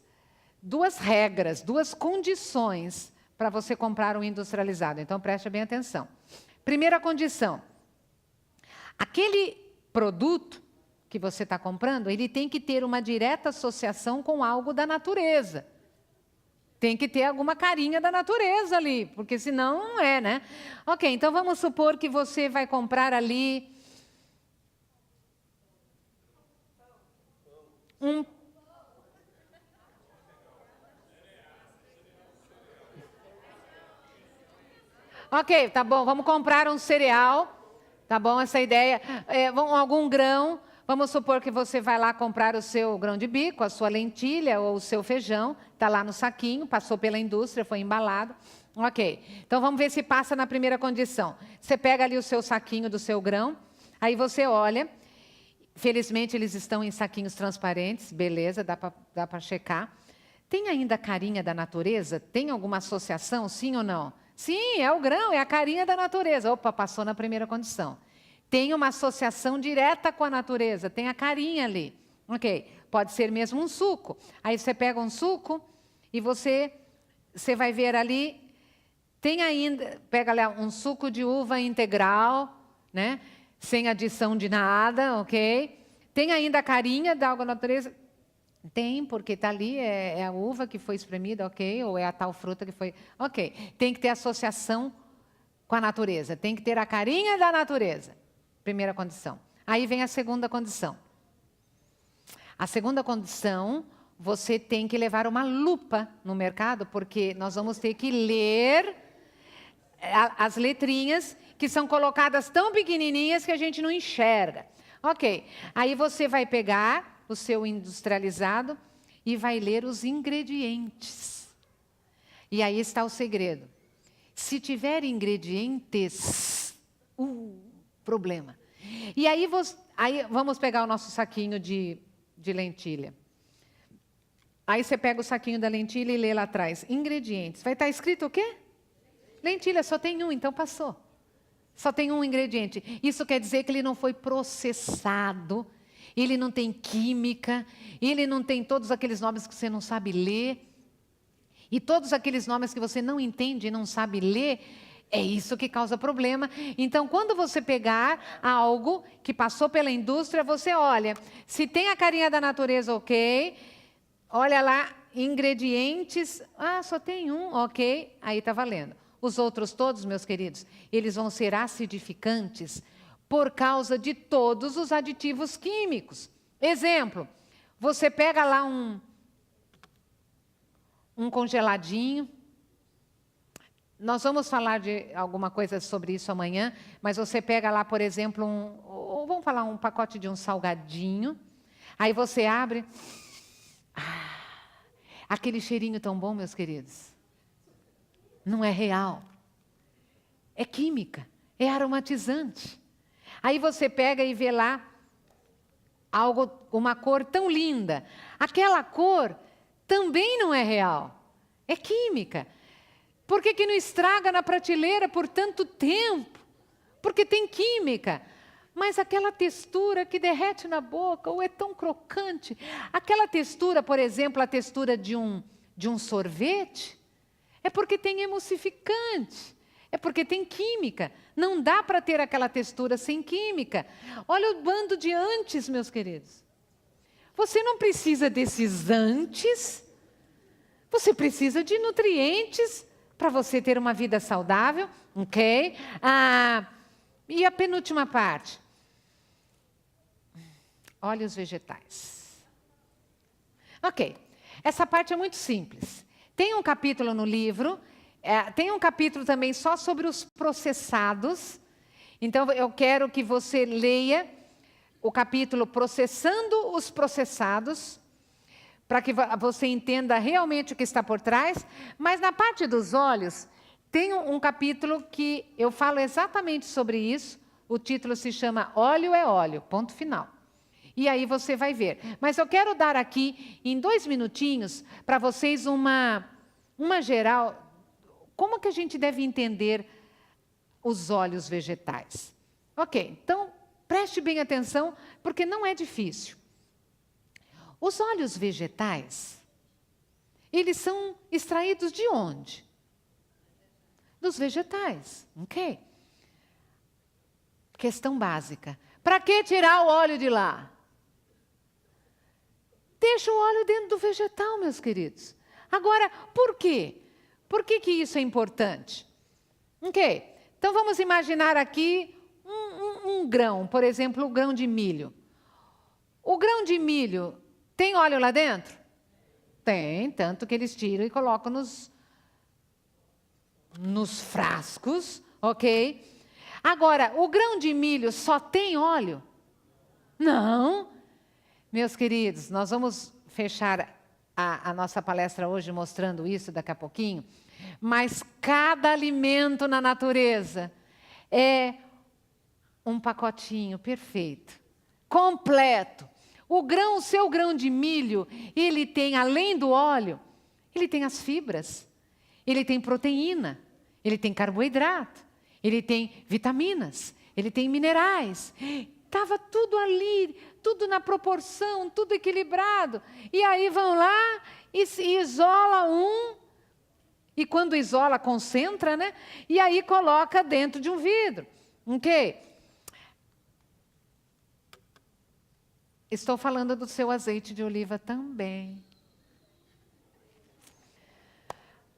regras, duas condições para você comprar um industrializado. Então, preste bem atenção. Primeira condição, aquele produto que você está comprando, ele tem que ter uma direta associação com algo da natureza. Tem que ter alguma carinha da natureza ali, porque senão não é, né? Ok, então vamos supor que você vai comprar ali Ok, tá bom, vamos comprar um cereal, tá bom, essa ideia, algum grão. Vamos supor que você vai lá comprar o seu grão de bico, a sua lentilha ou o seu feijão, está lá no saquinho, passou pela indústria, foi embalado. Ok, então vamos ver se passa na primeira condição. Você pega ali o seu saquinho do seu grão, aí você olha, felizmente eles estão em saquinhos transparentes, beleza, dá para checar. Tem ainda a carinha da natureza? Tem alguma associação, sim ou não? Sim, é o grão, é a carinha da natureza. Opa, passou na primeira condição. Tem uma associação direta com a natureza, tem a carinha ali. Ok, pode ser mesmo um suco. Aí você pega um suco e você vai ver ali Tem ainda, pega lá um suco de uva integral, né? Sem adição de nada, ok? Tem ainda a carinha da água da natureza? Tem, porque está ali, é a uva que foi espremida, ok? Ou é a tal fruta que foi... Ok, tem que ter associação com a natureza, tem que ter a carinha da natureza. Primeira condição. Aí vem a segunda condição. A segunda condição, você tem que levar uma lupa no mercado, porque nós vamos ter que ler as letrinhas que são colocadas tão pequenininhas que a gente não enxerga. Ok, aí você vai pegar o seu industrializado e vai ler os ingredientes. E aí está o segredo. Se tiver ingredientes, problema. E aí, vamos pegar o nosso saquinho de lentilha. Aí você pega o saquinho da lentilha e lê lá atrás, ingredientes. Vai estar escrito o quê? Lentilha, só tem um, então passou. Só tem um ingrediente. Isso quer dizer que ele não foi processado, ele não tem química, ele não tem todos aqueles nomes que você não sabe ler. E todos aqueles nomes que você não entende e não sabe ler, é isso que causa problema. Então, quando você pegar algo que passou pela indústria, você olha, se tem a carinha da natureza, ok. Olha lá, ingredientes, só tem um, ok. Aí está valendo. Os outros todos, meus queridos, eles vão ser acidificantes por causa de todos os aditivos químicos. Exemplo, você pega lá um congeladinho. Nós vamos falar de alguma coisa sobre isso amanhã, mas você pega lá, por exemplo, vamos falar um pacote de um salgadinho. Aí você abre. Aquele cheirinho tão bom, meus queridos. Não é real. É química, é aromatizante. Aí você pega e vê lá uma cor tão linda. Aquela cor também não é real. É química. Por que não estraga na prateleira por tanto tempo? Porque tem química. Mas aquela textura que derrete na boca, ou é tão crocante. Aquela textura, por exemplo, a textura de um sorvete, é porque tem emulsificante, é porque tem química. Não dá para ter aquela textura sem química. Olha o bando de antes, meus queridos. Você não precisa desses antes, você precisa de nutrientes para você ter uma vida saudável, ok? E a penúltima parte. Óleos vegetais. Ok, essa parte é muito simples. Tem um capítulo no livro, tem um capítulo também só sobre os processados. Então, eu quero que você leia o capítulo Processando os Processados, para que você entenda realmente o que está por trás. Mas na parte dos óleos, tem um capítulo que eu falo exatamente sobre isso. O título se chama Óleo é Óleo, ponto final. E aí você vai ver. Mas eu quero dar aqui, em 2 minutinhos, para vocês uma geral, como que a gente deve entender os óleos vegetais. Ok, então preste bem atenção, porque não é difícil. Os óleos vegetais, eles são extraídos de onde? Dos vegetais, ok? Questão básica. Para que tirar o óleo de lá? Deixa o óleo dentro do vegetal, meus queridos. Agora, por quê? Por que isso é importante? Ok, então vamos imaginar aqui um grão, por exemplo, o grão de milho. O grão de milho tem óleo lá dentro? Tem, tanto que eles tiram e colocam nos frascos, ok? Agora, o grão de milho só tem óleo? Não. Meus queridos, nós vamos fechar a nossa palestra hoje mostrando isso daqui a pouquinho, mas cada alimento na natureza é um pacotinho perfeito, completo. O seu grão de milho, ele tem, além do óleo, ele tem as fibras, ele tem proteína, ele tem carboidrato, ele tem vitaminas, ele tem minerais. Estava tudo ali, tudo na proporção, tudo equilibrado. E aí vão lá e isola um E quando isola, concentra, né? E aí coloca dentro de um vidro. Ok? Estou falando do seu azeite de oliva também.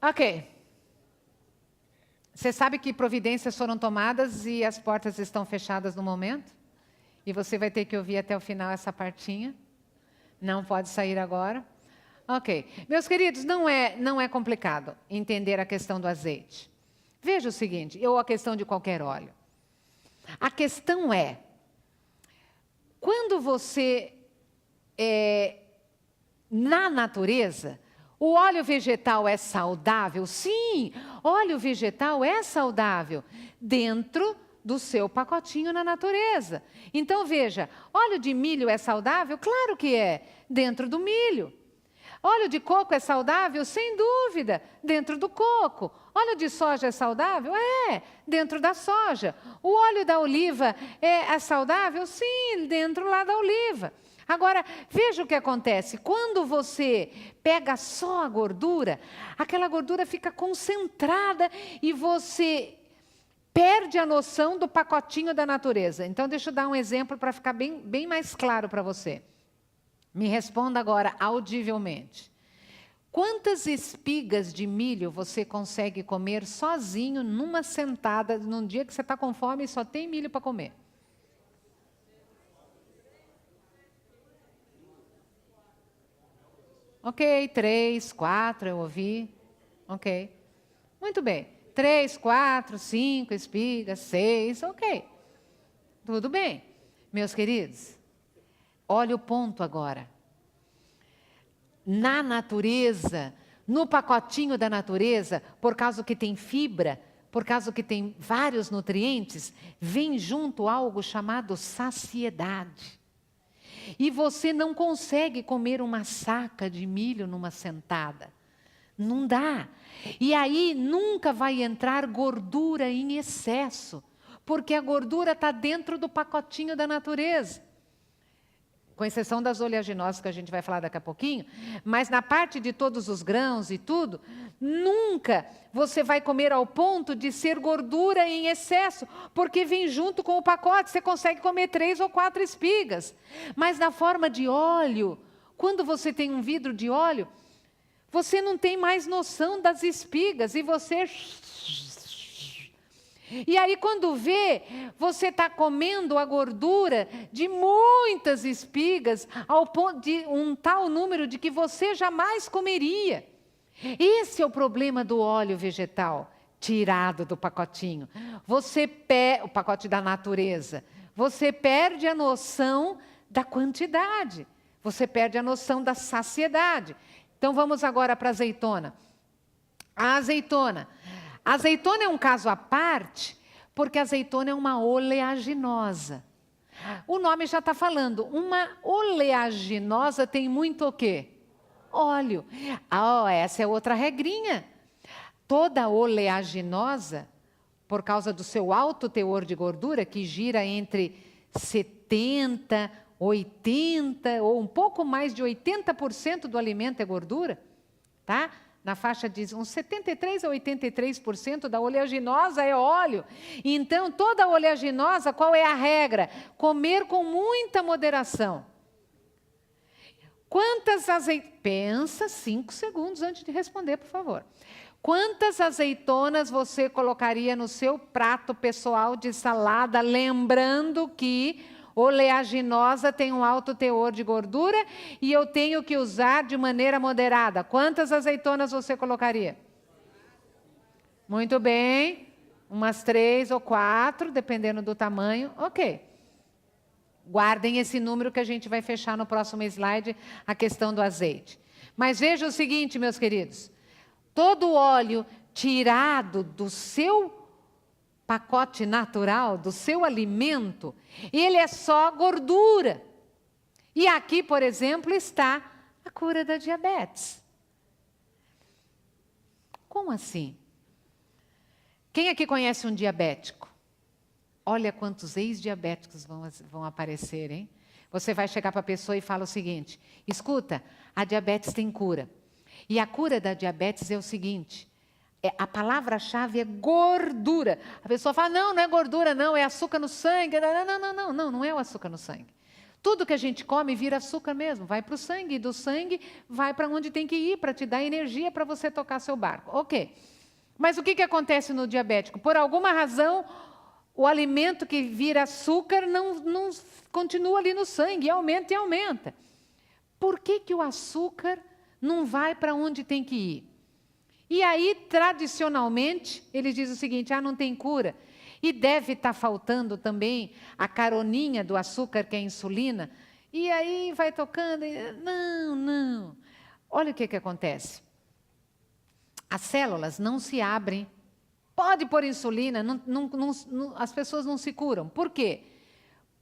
Ok. Você sabe que providências foram tomadas e as portas estão fechadas no momento? E você vai ter que ouvir até o final essa partinha. Não pode sair agora. Ok. Meus queridos, não é complicado entender a questão do azeite. Veja o seguinte, ou a questão de qualquer óleo. A questão é, quando você, na natureza, o óleo vegetal é saudável? Sim, óleo vegetal é saudável dentro do seu pacotinho na natureza. Então, veja, óleo de milho é saudável? Claro que é, dentro do milho. Óleo de coco é saudável? Sem dúvida, dentro do coco. Óleo de soja é saudável? É, dentro da soja. O óleo da oliva é saudável? Sim, dentro lá da oliva. Agora, veja o que acontece. Quando você pega só a gordura, aquela gordura fica concentrada e você perde a noção do pacotinho da natureza. Então, deixa eu dar um exemplo para ficar bem mais claro para você. Me responda agora audivelmente. Quantas espigas de milho você consegue comer sozinho, numa sentada, num dia que você está com fome e só tem milho para comer? Ok, 3, 4, eu ouvi. Ok. Muito bem. 3, 4, 5 espigas, 6, ok. Tudo bem. Meus queridos, olha o ponto agora. Na natureza, no pacotinho da natureza, por causa que tem fibra, por causa que tem vários nutrientes, vem junto algo chamado saciedade. E você não consegue comer uma saca de milho numa sentada. Não dá. E aí nunca vai entrar gordura em excesso, porque a gordura está dentro do pacotinho da natureza. Com exceção das oleaginosas, que a gente vai falar daqui a pouquinho, mas na parte de todos os grãos e tudo, nunca você vai comer ao ponto de ser gordura em excesso, porque vem junto com o pacote, você consegue comer 3 ou 4 espigas. Mas na forma de óleo, quando você tem um vidro de óleo, você não tem mais noção das espigas, e você... E aí, quando vê, você está comendo a gordura de muitas espigas, ao ponto de um tal número de que você jamais comeria. Esse é o problema do óleo vegetal, tirado do pacotinho. O pacote da natureza. Você perde a noção da quantidade. Você perde a noção da saciedade. Então, vamos agora para a azeitona. A azeitona é um caso à parte, porque a azeitona é uma oleaginosa. O nome já está falando, uma oleaginosa tem muito o quê? Óleo. Essa é outra regrinha. Toda oleaginosa, por causa do seu alto teor de gordura, que gira entre 70%, 80% ou um pouco mais de 80% do alimento é gordura, tá? Na faixa de uns 73% a 83% da oleaginosa é óleo. Então, toda oleaginosa, qual é a regra? Comer com muita moderação. Quantas azeitonas... Pensa 5 segundos antes de responder, por favor. Quantas azeitonas você colocaria no seu prato pessoal de salada, lembrando que oleaginosa tem um alto teor de gordura e eu tenho que usar de maneira moderada? Quantas azeitonas você colocaria? Muito bem, umas 3 ou 4, dependendo do tamanho. Ok. Guardem esse número que a gente vai fechar no próximo slide, a questão do azeite. Mas veja o seguinte, meus queridos. Todo óleo tirado do seu pacote natural, do seu alimento, ele é só gordura. E aqui, por exemplo, está a cura da diabetes. Como assim? Quem aqui conhece um diabético? Olha quantos ex-diabéticos vão aparecer, hein? Você vai chegar para a pessoa e fala o seguinte: escuta, a diabetes tem cura. E a cura da diabetes é o seguinte: A palavra-chave é gordura. A pessoa fala, não é gordura, não, é açúcar no sangue. Não é o açúcar no sangue. Tudo que a gente come vira açúcar mesmo, vai para o sangue, e do sangue vai para onde tem que ir, para te dar energia para você tocar seu barco. Ok. Mas o que acontece no diabético? Por alguma razão, o alimento que vira açúcar não continua ali no sangue, e aumenta e aumenta. Por que o açúcar não vai para onde tem que ir? E aí, tradicionalmente, eles dizem o seguinte, não tem cura. E deve estar faltando também a caroninha do açúcar, que é a insulina. E aí vai tocando. Não. Olha o que acontece. As células não se abrem. Pode pôr insulina, as pessoas não se curam. Por quê?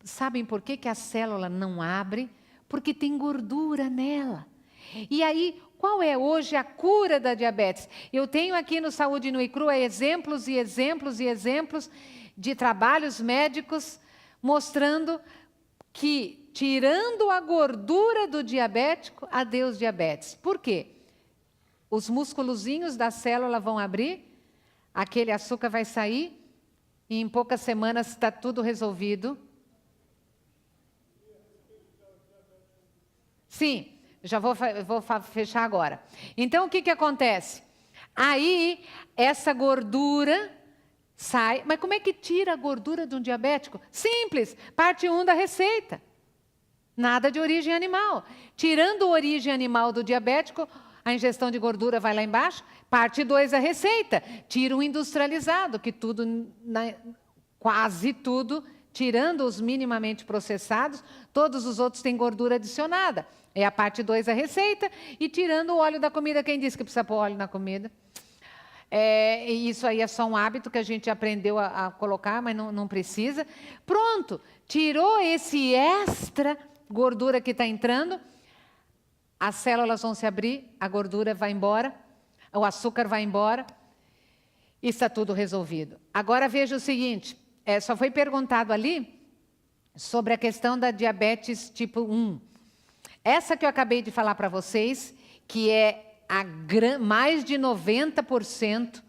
Sabem por que a célula não abre? Porque tem gordura nela. E aí, qual é hoje a cura da diabetes? Eu tenho aqui no Saúde Nua e Crua exemplos e exemplos e exemplos de trabalhos médicos mostrando que, tirando a gordura do diabético, adeus diabetes. Por quê? Os musculozinhos da célula vão abrir, aquele açúcar vai sair, e em poucas semanas está tudo resolvido. Sim. Já vou fechar agora. Então, o que acontece? Aí, essa gordura sai. Mas como é que tira a gordura de um diabético? Simples. Parte 1 da receita. Nada de origem animal. Tirando a origem animal do diabético, a ingestão de gordura vai lá embaixo. Parte 2 da receita. Tira o industrializado, que quase tudo, tirando os minimamente processados, todos os outros têm gordura adicionada. É a parte 2 da receita, e tirando o óleo da comida. Quem disse que precisa pôr óleo na comida? Isso aí é só um hábito que a gente aprendeu a colocar, mas não precisa. Pronto, tirou esse extra gordura que está entrando, as células vão se abrir, a gordura vai embora, o açúcar vai embora, e está tudo resolvido. Agora veja o seguinte, só foi perguntado ali sobre a questão da diabetes tipo 1. Essa que eu acabei de falar para vocês, que é mais de 90%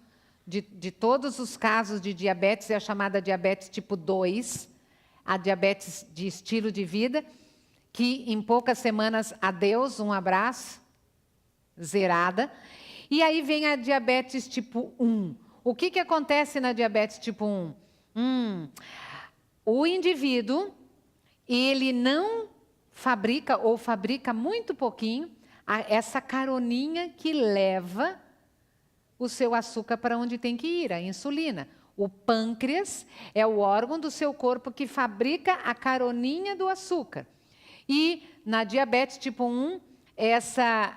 de todos os casos de diabetes, é a chamada diabetes tipo 2, a diabetes de estilo de vida, que em poucas semanas, adeus, um abraço, zerada. E aí vem a diabetes tipo 1. O que acontece na diabetes tipo 1? O indivíduo, ele não fabrica ou fabrica muito pouquinho essa caroninha que leva o seu açúcar para onde tem que ir, a insulina. O pâncreas é o órgão do seu corpo que fabrica a caroninha do açúcar. E na diabetes tipo 1, essa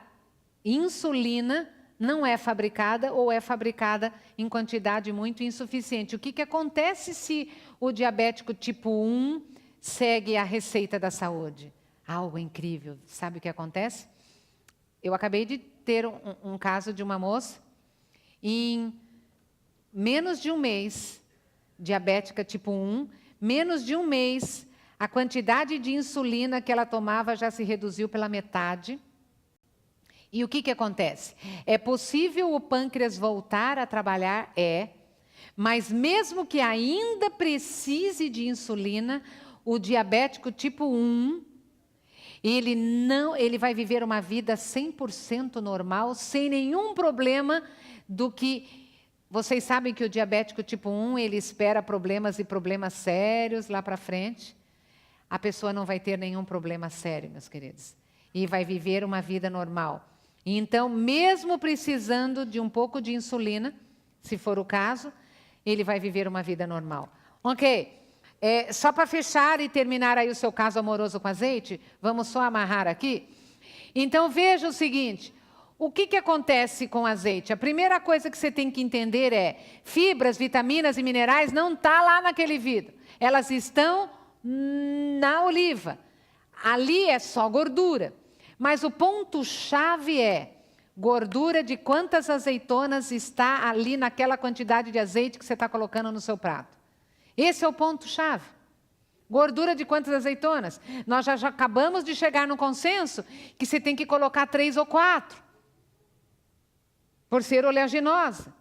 insulina não é fabricada ou é fabricada em quantidade muito insuficiente. O que acontece se o diabético tipo 1 segue a receita da saúde? Algo incrível. Sabe o que acontece? Eu acabei de ter um caso de uma moça, em menos de um mês, diabética tipo 1, menos de um mês, a quantidade de insulina que ela tomava já se reduziu pela metade. E o que acontece? É possível o pâncreas voltar a trabalhar? Mas mesmo que ainda precise de insulina, o diabético tipo 1, ele vai viver uma vida 100% normal, sem nenhum problema do que... Vocês sabem que o diabético tipo 1, ele espera problemas e problemas sérios lá para frente. A pessoa não vai ter nenhum problema sério, meus queridos. E vai viver uma vida normal. Então, mesmo precisando de um pouco de insulina, se for o caso, ele vai viver uma vida normal. Ok? Só para fechar e terminar aí o seu caso amoroso com azeite, vamos só amarrar aqui. Então, veja o seguinte, o que acontece com azeite? A primeira coisa que você tem que entender é, fibras, vitaminas e minerais não estão lá naquele vidro. Elas estão na oliva. Ali é só gordura. Mas o ponto-chave é, gordura de quantas azeitonas está ali naquela quantidade de azeite que você está colocando no seu prato. Esse é o ponto-chave. Gordura de quantas azeitonas? Nós já acabamos de chegar no consenso que você tem que colocar 3 ou 4, por ser oleaginosa.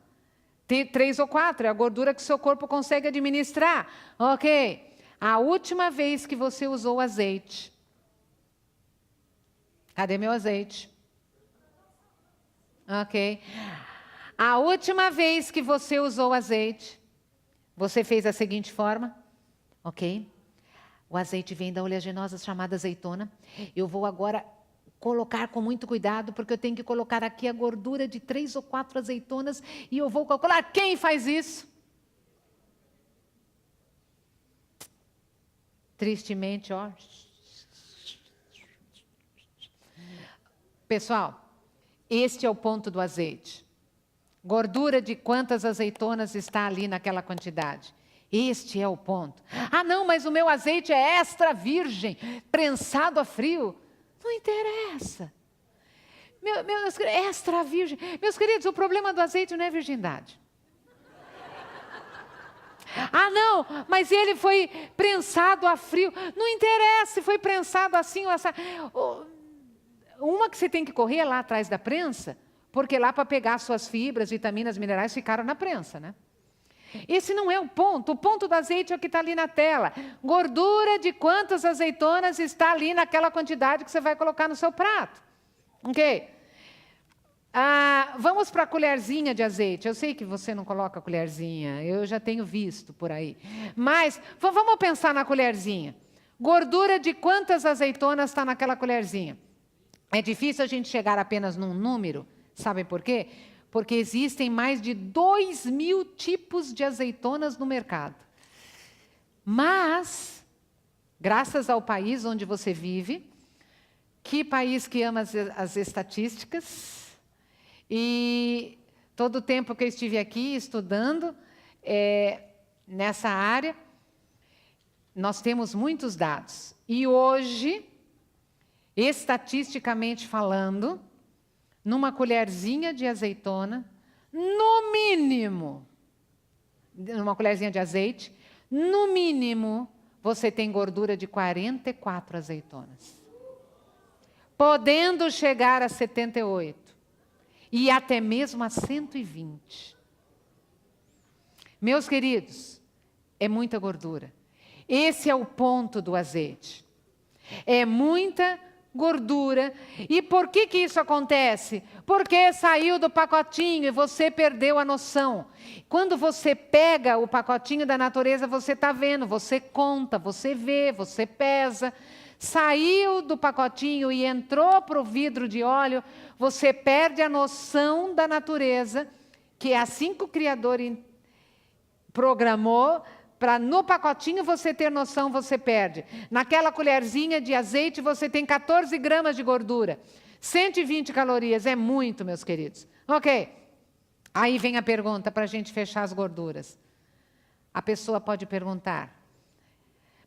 3 ou 4, é a gordura que o seu corpo consegue administrar. Ok. A última vez que você usou azeite. Cadê meu azeite? Ok. A última vez que você usou azeite, você fez da seguinte forma. Ok. O azeite vem da oleaginosa chamada azeitona. Eu vou agora colocar com muito cuidado, porque eu tenho que colocar aqui a gordura de 3 ou 4 azeitonas e eu vou calcular quem faz isso. Tristemente, ó. Pessoal, este é o ponto do azeite. Gordura de quantas azeitonas está ali naquela quantidade. Este é o ponto. Ah, não, mas o meu azeite é extra virgem, prensado a frio. Não interessa. Extra virgem. Meus queridos, o problema do azeite não é virgindade. Ah, não, mas ele foi prensado a frio. Não interessa se foi prensado assim ou assim. Uma que você tem que correr lá atrás da prensa, porque lá para pegar suas fibras, vitaminas, minerais, ficaram na prensa, né? Esse não é o ponto do azeite é o que está ali na tela. Gordura de quantas azeitonas está ali naquela quantidade que você vai colocar no seu prato. Ok? Vamos para a colherzinha de azeite. Eu sei que você não coloca colherzinha, eu já tenho visto por aí. Mas vamos pensar na colherzinha. Gordura de quantas azeitonas está naquela colherzinha? É difícil a gente chegar apenas num número, sabem por quê? Porque existem mais de 2.000 tipos de azeitonas no mercado. Mas, graças ao país onde você vive, que país que ama as estatísticas, e todo o tempo que eu estive aqui estudando nessa área, nós temos muitos dados. E hoje, estatisticamente falando, numa colherzinha de azeitona, no mínimo, numa colherzinha de azeite, no mínimo, você tem gordura de 44 azeitonas. Podendo chegar a 78. E até mesmo a 120. Meus queridos, é muita gordura. Esse é o ponto do azeite. É muita gordura. E por que isso acontece? Porque saiu do pacotinho e você perdeu a noção. Quando você pega o pacotinho da natureza, você está vendo, você conta, você vê, você pesa. Saiu do pacotinho e entrou para o vidro de óleo, você perde a noção da natureza, que é assim que o Criador programou, para no pacotinho você ter noção, você perde. Naquela colherzinha de azeite você tem 14 gramas de gordura. 120 calorias, é muito, meus queridos. Ok. Aí vem a pergunta para a gente fechar as gorduras. A pessoa pode perguntar,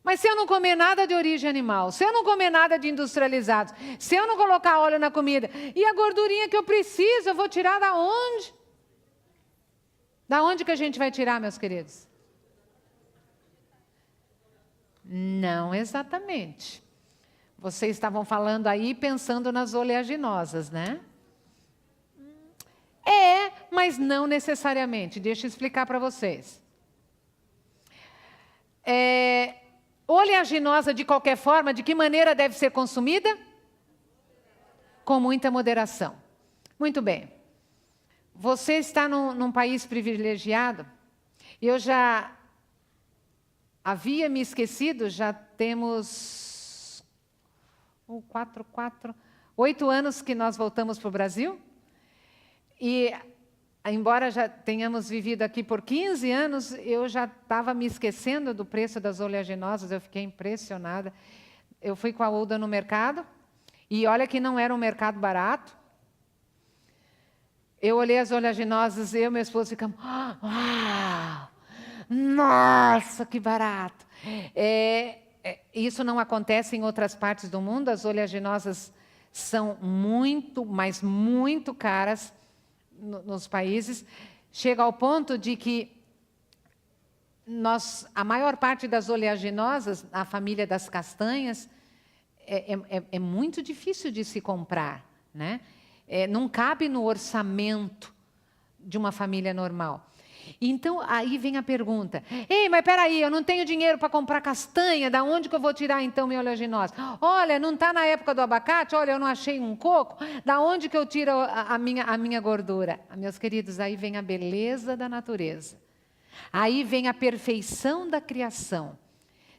mas se eu não comer nada de origem animal, se eu não comer nada de industrializados, se eu não colocar óleo na comida, e a gordurinha que eu preciso, eu vou tirar da onde? Da onde que a gente vai tirar, meus queridos? Não exatamente. Vocês estavam falando aí pensando nas oleaginosas, né? Mas não necessariamente. Deixa eu explicar para vocês. Oleaginosa, de qualquer forma, de que maneira deve ser consumida? Com muita moderação. Muito bem. Você está num país privilegiado. Eu já havia me esquecido, já temos 8 anos que nós voltamos para o Brasil. E, embora já tenhamos vivido aqui por 15 anos, eu já estava me esquecendo do preço das oleaginosas, eu fiquei impressionada. Eu fui com a Uda no mercado, e olha que não era um mercado barato. Eu olhei as oleaginosas, eu e meu esposo ficamos, uau, nossa, que barato. Isso não acontece em outras partes do mundo, as oleaginosas são muito, mas muito caras nos países. Chega ao ponto de que a maior parte das oleaginosas, a família das castanhas, é muito difícil de se comprar, né? Não cabe no orçamento de uma família normal. Então, aí vem a pergunta. Ei, mas peraí, eu não tenho dinheiro para comprar castanha, da onde que eu vou tirar então minha oleaginosa? Olha, não está na época do abacate, olha, eu não achei um coco, da onde que eu tiro a minha gordura? Meus queridos, aí vem a beleza da natureza. Aí vem a perfeição da criação.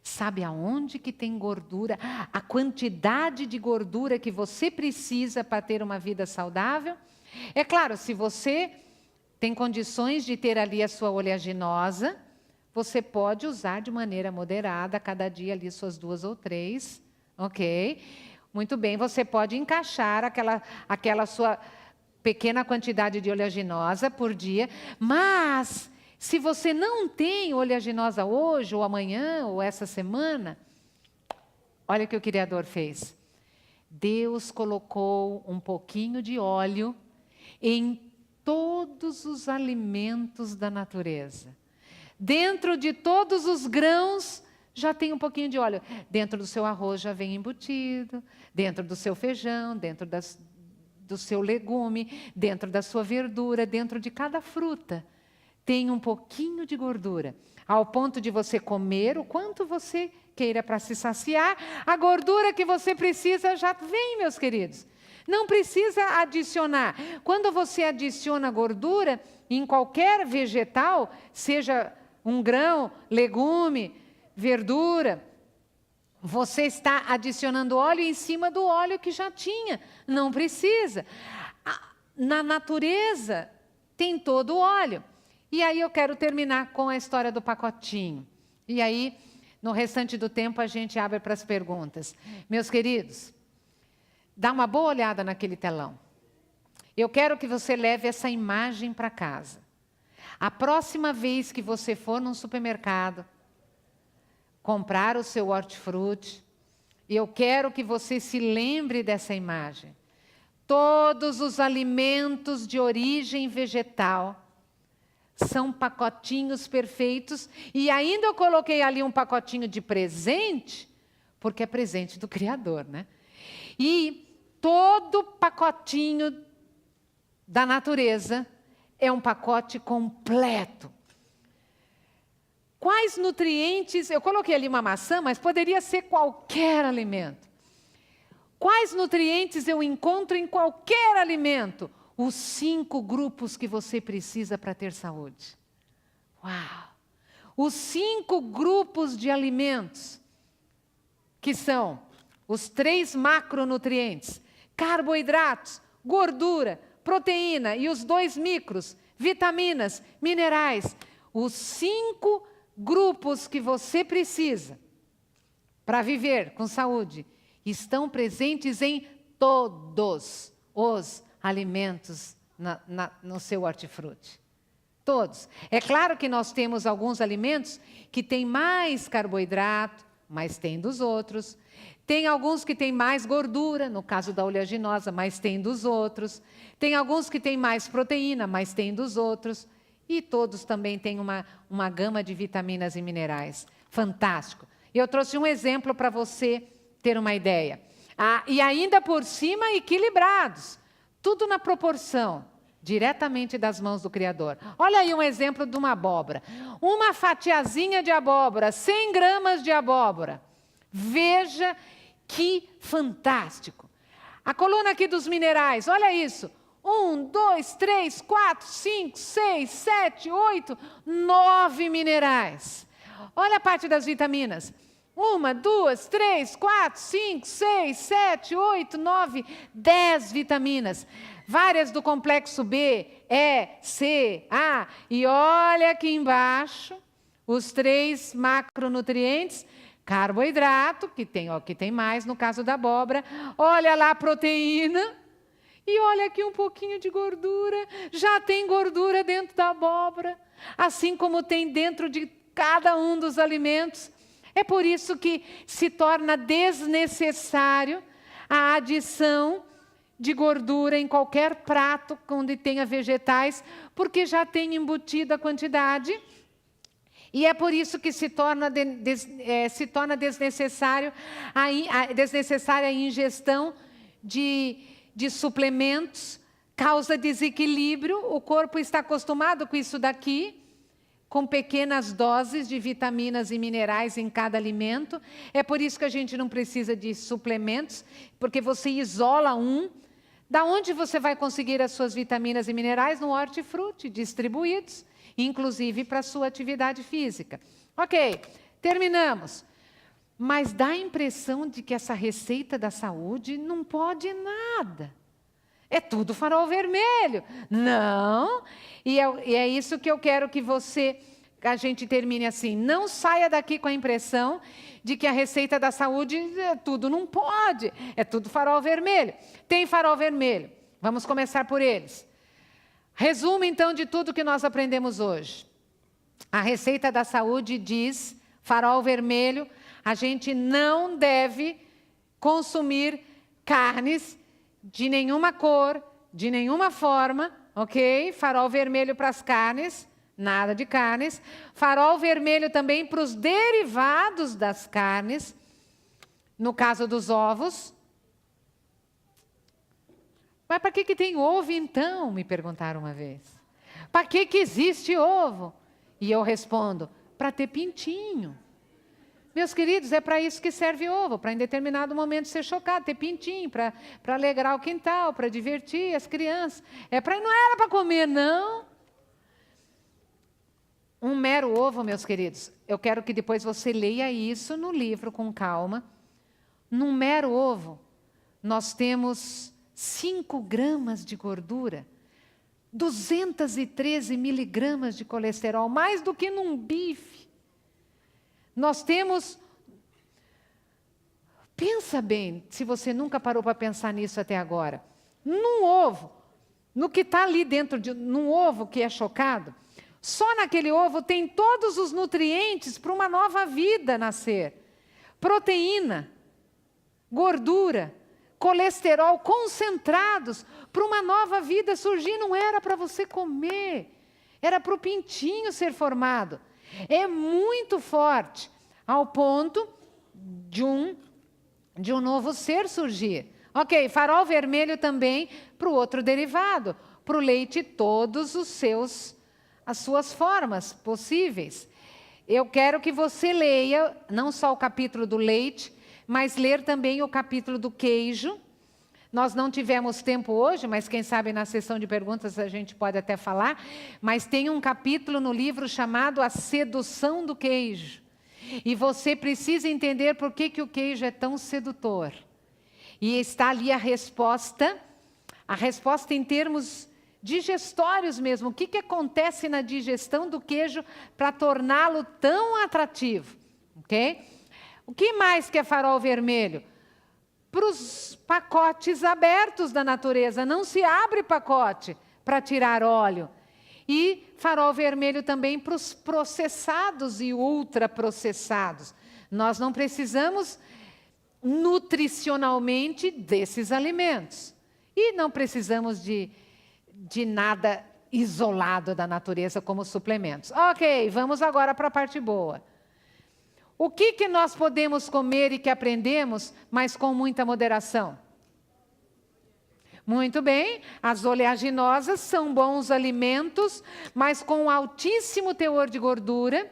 Sabe aonde que tem gordura? A quantidade de gordura que você precisa para ter uma vida saudável? É claro, se você tem condições de ter ali a sua oleaginosa, você pode usar de maneira moderada, cada dia ali suas 2 ou 3, ok? Muito bem, você pode encaixar aquela sua pequena quantidade de oleaginosa por dia, mas se você não tem oleaginosa hoje, ou amanhã, ou essa semana, olha o que o Criador fez. Deus colocou um pouquinho de óleo em todos os alimentos da natureza. Dentro de todos os grãos já tem um pouquinho de óleo. Dentro do seu arroz já vem embutido, dentro do seu feijão, dentro do seu legume, dentro da sua verdura, dentro de cada fruta. Tem um pouquinho de gordura, ao ponto de você comer o quanto você queira para se saciar. A gordura que você precisa já vem, meus queridos. Não precisa adicionar. Quando você adiciona gordura em qualquer vegetal, seja um grão, legume, verdura, você está adicionando óleo em cima do óleo que já tinha. Não precisa. Na natureza tem todo o óleo. E aí eu quero terminar com a história do pacotinho. E aí, no restante do tempo, a gente abre para as perguntas. Meus queridos, dá uma boa olhada naquele telão. Eu quero que você leve essa imagem para casa. A próxima vez que você for num supermercado, comprar o seu hortifruti, eu quero que você se lembre dessa imagem. Todos os alimentos de origem vegetal são pacotinhos perfeitos, e ainda eu coloquei ali um pacotinho de presente, porque é presente do Criador, né? E todo pacotinho da natureza é um pacote completo. Quais nutrientes, eu coloquei ali uma maçã, mas poderia ser qualquer alimento. Quais nutrientes eu encontro em qualquer alimento? Os 5 grupos que você precisa para ter saúde. Uau! Os 5 grupos de alimentos, que são os 3 macronutrientes: carboidratos, gordura, proteína e os 2 micros, vitaminas, minerais. Os 5 grupos que você precisa para viver com saúde estão presentes em todos os alimentos no seu hortifruti. Todos. É claro que nós temos alguns alimentos que têm mais carboidrato, mas tem dos outros. Tem alguns que têm mais gordura, no caso da oleaginosa, mas tem dos outros. Tem alguns que têm mais proteína, mas tem dos outros. E todos também têm uma gama de vitaminas e minerais. Fantástico. Eu trouxe um exemplo para você ter uma ideia. E ainda por cima, equilibrados. Tudo na proporção, diretamente das mãos do Criador. Olha aí um exemplo de uma abóbora. Uma fatiazinha de abóbora, 100 gramas de abóbora. Veja que fantástico. A coluna aqui dos minerais, olha isso. 1, 2, 3, 4, 5, 6, 7, 8, 9 minerais. Olha a parte das vitaminas. 1, 2, 3, 4, 5, 6, 7, 8, 9, 10 vitaminas. Várias do complexo B, E, C, A. E olha aqui embaixo, os 3 macronutrientes. Carboidrato, que tem mais no caso da abóbora. Olha lá a proteína. E olha aqui um pouquinho de gordura. Já tem gordura dentro da abóbora. Assim como tem dentro de cada um dos alimentos. É por isso que se torna desnecessário a adição de gordura em qualquer prato onde tenha vegetais, porque já tem embutida a quantidade. E é por isso que se torna desnecessária a ingestão de suplementos, causa desequilíbrio. O corpo está acostumado com isso daqui, com pequenas doses de vitaminas e minerais em cada alimento. É por isso que a gente não precisa de suplementos, porque você isola um. Da onde você vai conseguir as suas vitaminas e minerais? No hortifruti, distribuídos, inclusive para a sua atividade física. Ok, terminamos. Mas dá a impressão de que essa receita da saúde não pode nada. É tudo farol vermelho. Não. E é isso que eu quero que a gente termine assim. Não saia daqui com a impressão de que a receita da saúde tudo não pode. É tudo farol vermelho. Tem farol vermelho. Vamos começar por eles. Resumo, então, de tudo que nós aprendemos hoje. A receita da saúde diz, farol vermelho, a gente não deve consumir carnes de nenhuma cor, de nenhuma forma, ok? Farol vermelho para as carnes, nada de carnes. Farol vermelho também para os derivados das carnes, no caso dos ovos. Mas para que tem ovo então? Me perguntaram uma vez. Para que existe ovo? E eu respondo, para ter pintinho. Meus queridos, é para isso que serve ovo, para em determinado momento ser chocado, ter pintinho, para alegrar o quintal, para divertir as crianças. Não era para comer, não. Um mero ovo, meus queridos, eu quero que depois você leia isso no livro com calma. Num mero ovo, nós temos 5 gramas de gordura, 213 miligramas de colesterol, mais do que num bife. Nós temos... Pensa bem, se você nunca parou para pensar nisso até agora. Num ovo, no que está ali dentro, num ovo que é chocado, só naquele ovo tem todos os nutrientes para uma nova vida nascer. Proteína, gordura, colesterol concentrados para uma nova vida surgir. Não era para você comer, era para o pintinho ser formado. É muito forte, ao ponto de um novo ser surgir. Ok, farol vermelho também para o outro derivado, para o leite, todos as suas formas possíveis. Eu quero que você leia não só o capítulo do leite, mas ler também o capítulo do queijo. Nós não tivemos tempo hoje, mas quem sabe na sessão de perguntas a gente pode até falar. Mas tem um capítulo no livro chamado A Sedução do Queijo. E você precisa entender por que o queijo é tão sedutor. E está ali a resposta em termos digestórios mesmo. O que acontece na digestão do queijo para torná-lo tão atrativo? Ok? O que mais que é farol vermelho? Para os pacotes abertos da natureza. Não se abre pacote para tirar óleo. E farol vermelho também para os processados e ultraprocessados. Nós não precisamos nutricionalmente desses alimentos. E não precisamos de nada isolado da natureza como suplementos. Ok, vamos agora para a parte boa. O que nós podemos comer e que aprendemos, mas com muita moderação? Muito bem, as oleaginosas são bons alimentos, mas com altíssimo teor de gordura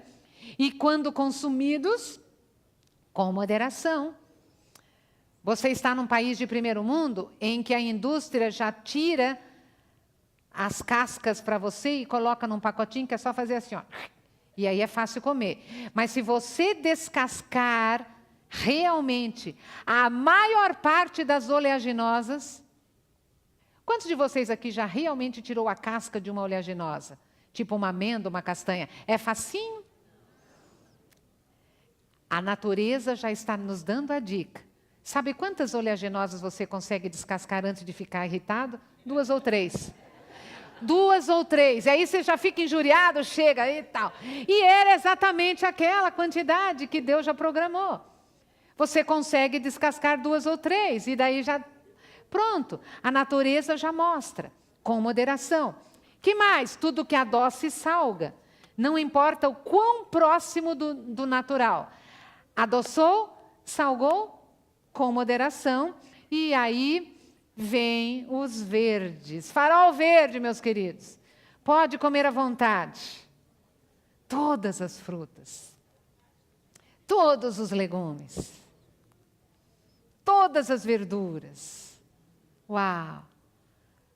e quando consumidos, com moderação. Você está num país de primeiro mundo em que a indústria já tira as cascas para você e coloca num pacotinho que é só fazer assim, ó. E aí é fácil comer. Mas se você descascar realmente a maior parte das oleaginosas... Quantos de vocês aqui já realmente tirou a casca de uma oleaginosa? Tipo uma amêndoa, uma castanha. É facinho? A natureza já está nos dando a dica. Sabe quantas oleaginosas você consegue descascar antes de ficar irritado? 2 ou 3. 2 ou 3, aí você já fica injuriado, chega e tal. E era exatamente aquela quantidade que Deus já programou. Você consegue descascar 2 ou 3, e daí já... Pronto, a natureza já mostra, com moderação. Que mais? Tudo que adoça e salga. Não importa o quão próximo do natural. Adoçou, salgou, com moderação, e aí... Vem os verdes. Farol verde, meus queridos. Pode comer à vontade. todas as frutas, todos os legumes, todas as verduras. Uau!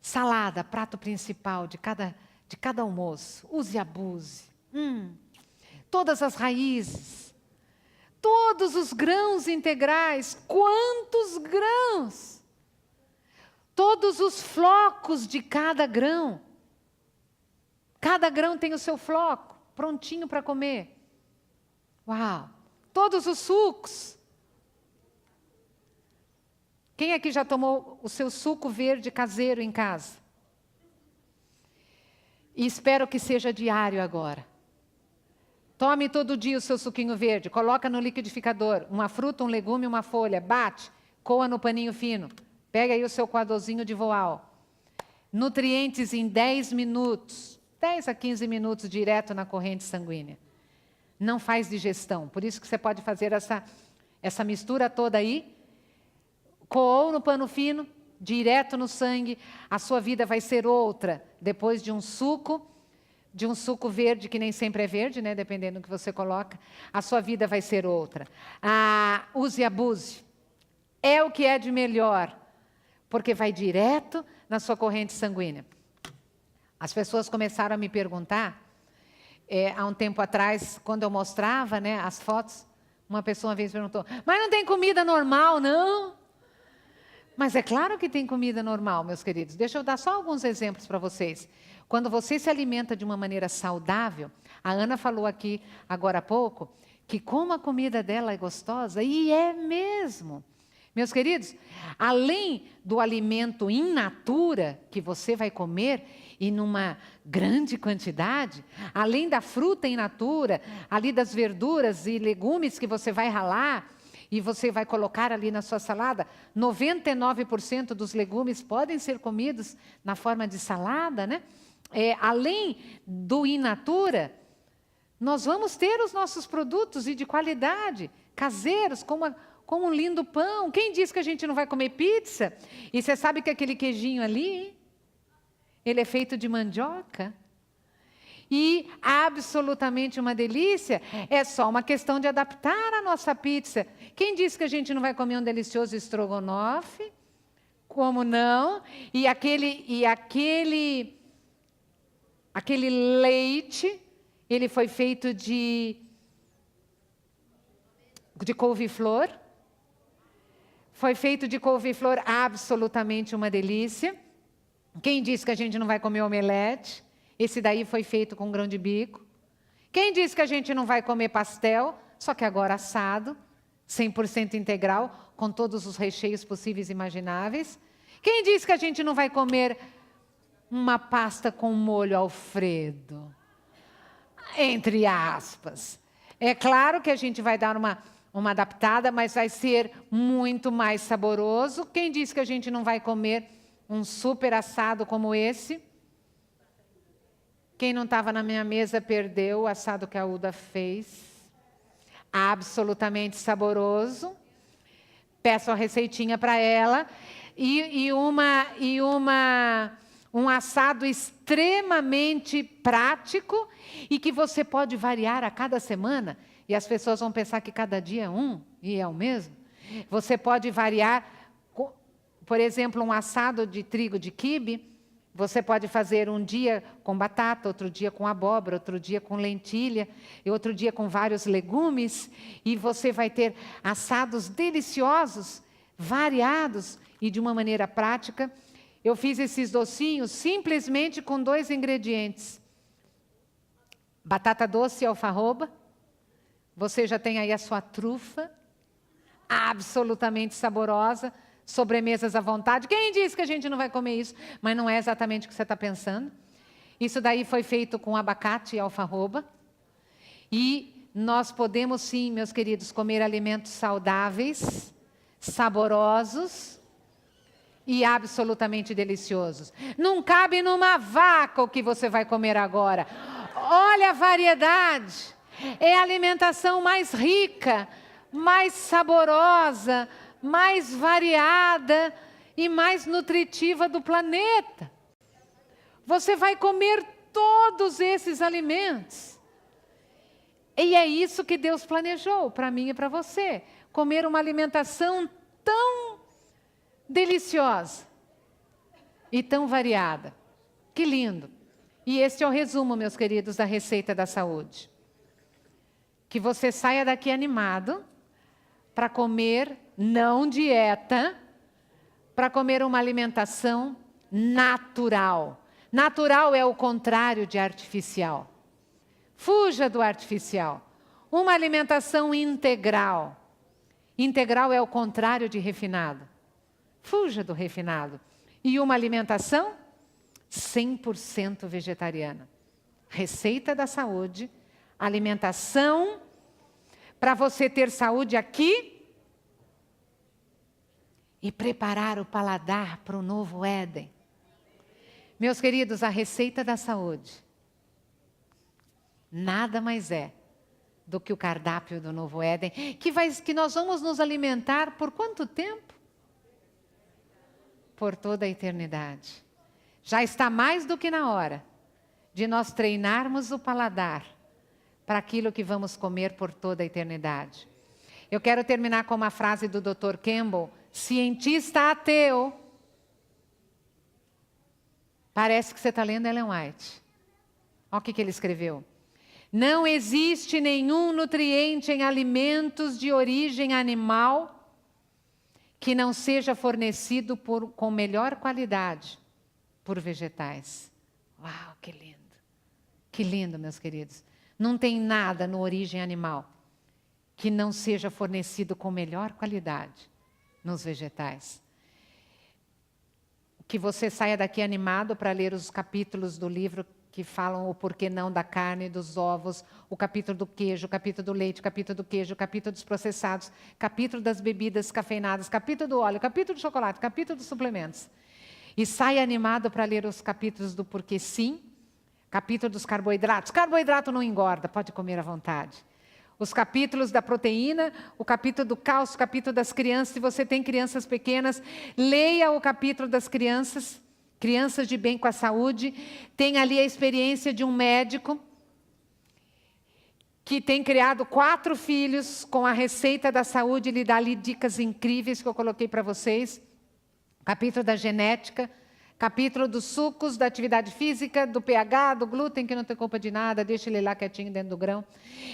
Salada, prato principal de cada almoço. Use e abuse. Todas as raízes. Todos os grãos integrais. Quantos grãos! Todos os flocos de cada grão. Cada grão tem o seu floco, prontinho para comer. Uau! Todos os sucos. Quem aqui já tomou o seu suco verde caseiro em casa? E espero que seja diário agora. Tome todo dia o seu suquinho verde, coloca no liquidificador, uma fruta, um legume, uma folha, bate, coa no paninho fino. Pega aí o seu coadorzinho de voal. Nutrientes em 10 minutos, 10 a 15 minutos direto na corrente sanguínea. Não faz digestão, por isso que você pode fazer essa mistura toda aí. Coou no pano fino, direto no sangue, a sua vida vai ser outra depois de um suco verde, que nem sempre é verde, né? Dependendo do que você coloca, a sua vida vai ser outra. Use e abuse. É o que é de melhor, porque vai direto na sua corrente sanguínea. As pessoas começaram a me perguntar, há um tempo atrás, quando eu mostrava, né, as fotos, uma pessoa uma vez perguntou, mas não tem comida normal, não? Mas é claro que tem comida normal, meus queridos. Deixa eu dar só alguns exemplos para vocês. Quando você se alimenta de uma maneira saudável, a Ana falou aqui agora há pouco, que como a comida dela é gostosa, e é mesmo. Meus queridos, além do alimento in natura que você vai comer, e numa grande quantidade, além da fruta in natura, ali das verduras e legumes que você vai ralar, e você vai colocar ali na sua salada, 99% dos legumes podem ser comidos na forma de salada, né? Além do in natura, nós vamos ter os nossos produtos e de qualidade, caseiros, como um lindo pão. Quem diz que a gente não vai comer pizza? E você sabe que aquele queijinho ali, ele é feito de mandioca? E absolutamente uma delícia, é só uma questão de adaptar a nossa pizza. Quem disse que a gente não vai comer um delicioso estrogonofe? Como não? E aquele leite, ele foi feito de couve-flor. Foi feito de couve-flor, absolutamente uma delícia. Quem disse que a gente não vai comer omelete? Esse daí foi feito com grão de bico. Quem disse que a gente não vai comer pastel, só que agora assado, 100% integral, com todos os recheios possíveis e imagináveis? Quem disse que a gente não vai comer uma pasta com molho Alfredo? Entre aspas. É claro que a gente vai dar uma adaptada, mas vai ser muito mais saboroso. Quem disse que a gente não vai comer um super assado como esse? Quem não estava na minha mesa perdeu o assado que a Uda fez. Absolutamente saboroso. Peço a receitinha para ela. Um assado extremamente prático e que você pode variar a cada semana. E as pessoas vão pensar que cada dia é um, e é o mesmo. Você pode variar, por exemplo, um assado de trigo de quibe. Você pode fazer um dia com batata, outro dia com abóbora, outro dia com lentilha, e outro dia com vários legumes, e você vai ter assados deliciosos, variados e de uma maneira prática. Eu fiz esses docinhos simplesmente com 2 ingredientes. Batata doce e alfarroba. Você já tem aí a sua trufa, absolutamente saborosa. Sobremesas à vontade. Quem disse que a gente não vai comer isso? Mas não é exatamente o que você está pensando. Isso daí foi feito com abacate e alfarroba. E nós podemos sim, meus queridos, comer alimentos saudáveis, saborosos e absolutamente deliciosos. Não cabe numa vaca o que você vai comer agora. Olha a variedade. É a alimentação mais rica, mais saborosa, mais variada e mais nutritiva do planeta. Você vai comer todos esses alimentos. E é isso que Deus planejou para mim e para você. Comer uma alimentação tão deliciosa e tão variada. Que lindo. E este é o resumo, meus queridos, da receita da saúde. Que você saia daqui animado para comer, não dieta, para comer uma alimentação natural. Natural é o contrário de artificial. Fuja do artificial. Uma alimentação integral. Integral é o contrário de refinado. Fuja do refinado. E uma alimentação 100% vegetariana. Receita da saúde, alimentação para você ter saúde aqui e preparar o paladar para o novo Éden. Meus queridos, a receita da saúde nada mais é do que o cardápio do novo Éden, que nós vamos nos alimentar por quanto tempo? Por toda a eternidade. Já está mais do que na hora de nós treinarmos o paladar para aquilo que vamos comer por toda a eternidade. Eu quero terminar com uma frase do Dr. Campbell, cientista ateu. Parece que você está lendo Ellen White. Olha o que ele escreveu. Não existe nenhum nutriente em alimentos de origem animal que não seja fornecido com melhor qualidade por vegetais. Uau, que lindo! Que lindo, meus queridos. Não tem nada no origem animal que não seja fornecido com melhor qualidade nos vegetais. Que você saia daqui animado para ler os capítulos do livro que falam o porquê não da carne, dos ovos, o capítulo do queijo, o capítulo do leite, o capítulo do queijo, o capítulo dos processados, capítulo das bebidas cafeinadas, capítulo do óleo, capítulo do chocolate, capítulo dos suplementos. E saia animado para ler os capítulos do porquê sim, capítulo dos carboidratos. Carboidrato não engorda, pode comer à vontade. Os capítulos da proteína, o capítulo do cálcio, o capítulo das crianças. Se você tem crianças pequenas, leia o capítulo das crianças. Crianças de bem com a saúde. Tem ali a experiência de um médico que tem criado 4 filhos com a receita da saúde. Ele dá ali dicas incríveis que eu coloquei para vocês. Capítulo da genética. Capítulo dos sucos, da atividade física, do pH, do glúten, que não tem culpa de nada, deixa ele lá quietinho dentro do grão.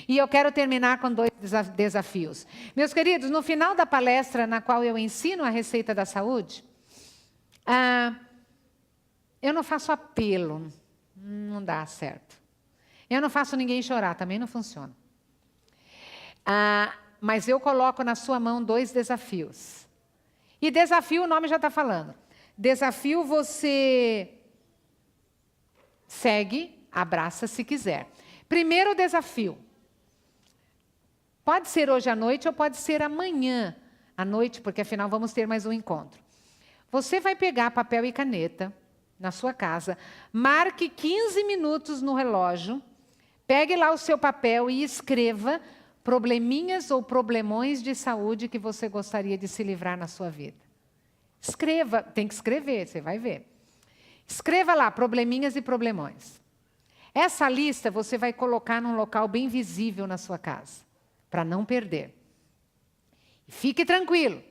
E eu quero terminar com 2 desafios. Meus queridos, no final da palestra na qual eu ensino a receita da saúde, eu não faço apelo, não dá certo. Eu não faço ninguém chorar, também não funciona. Mas eu coloco na sua mão 2 desafios. E desafio, o nome já está falando. Desafio você segue, abraça se quiser. Primeiro desafio. Pode ser hoje à noite ou pode ser amanhã à noite, porque afinal vamos ter mais um encontro. Você vai pegar papel e caneta na sua casa, marque 15 minutos no relógio, pegue lá o seu papel e escreva probleminhas ou problemões de saúde que você gostaria de se livrar na sua vida. Escreva, tem que escrever, você vai ver. Escreva lá, probleminhas e problemões. Essa lista você vai colocar num local bem visível na sua casa, para não perder. Fique tranquilo.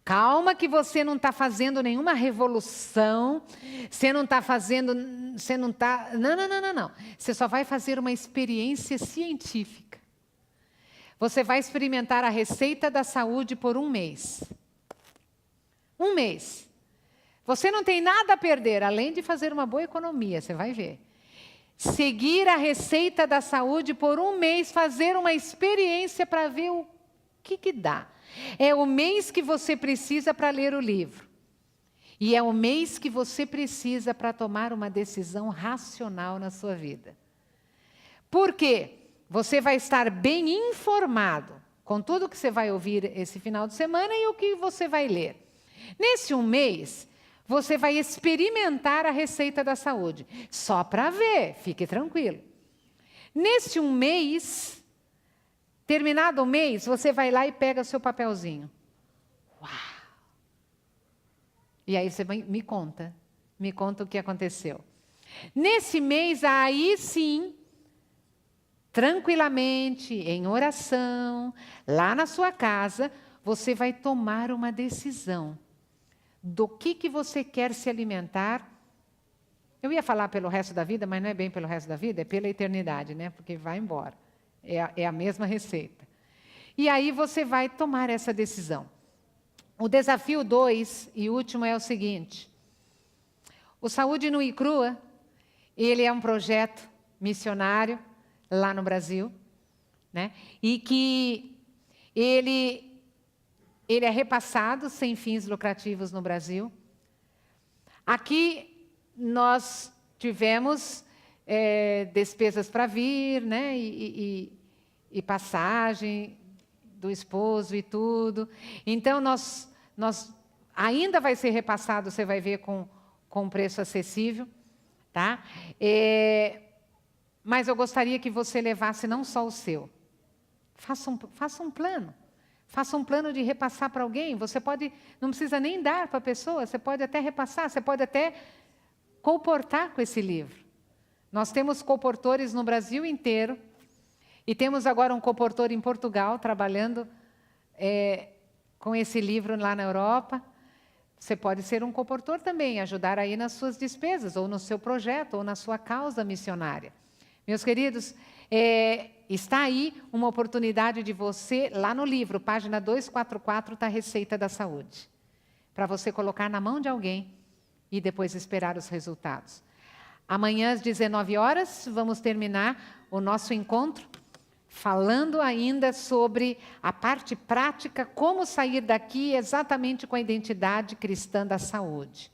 Calma que você não está fazendo nenhuma revolução, você não está fazendo, você não está... Não. Você só vai fazer uma experiência científica. Você vai experimentar a receita da saúde por 1 mês. 1 mês. Você não tem nada a perder, além de fazer uma boa economia, você vai ver. Seguir a receita da saúde por 1 mês, fazer uma experiência para ver o que dá. É o mês que você precisa para ler o livro. E é o mês que você precisa para tomar uma decisão racional na sua vida. Por quê? Você vai estar bem informado com tudo que você vai ouvir esse final de semana e o que você vai ler. Nesse 1 mês, você vai experimentar a receita da saúde. Só para ver, fique tranquilo. Nesse 1 mês, terminado o mês, você vai lá e pega seu papelzinho. Uau! E aí você me conta o que aconteceu. Nesse mês, aí sim, tranquilamente, em oração, lá na sua casa, você vai tomar uma decisão do que você quer se alimentar. Eu ia falar pelo resto da vida, mas não é bem pelo resto da vida, é pela eternidade, né? Porque vai embora. É a mesma receita. E aí você vai tomar essa decisão. O desafio 2 e último é o seguinte. O Saúde Nua e Crua, ele é um projeto missionário lá no Brasil, né? E que ele é repassado sem fins lucrativos no Brasil. Aqui nós tivemos despesas para vir, né? E passagem do esposo e tudo. Então, nós ainda vai ser repassado, você vai ver, com preço acessível. Tá? Mas eu gostaria que você levasse não só o seu. Faça um plano. Faça um plano de repassar para alguém. Você pode, não precisa nem dar para a pessoa, você pode até repassar, você pode até colportar com esse livro. Nós temos colportores no Brasil inteiro e temos agora um colportor em Portugal trabalhando com esse livro lá na Europa. Você pode ser um colportor também, ajudar aí nas suas despesas, ou no seu projeto, ou na sua causa missionária. Meus queridos, está aí uma oportunidade de você, lá no livro, página 244, está a Receita da Saúde, para você colocar na mão de alguém e depois esperar os resultados. Amanhã, às 19 horas, vamos terminar o nosso encontro, falando ainda sobre a parte prática, como sair daqui exatamente com a identidade cristã da saúde.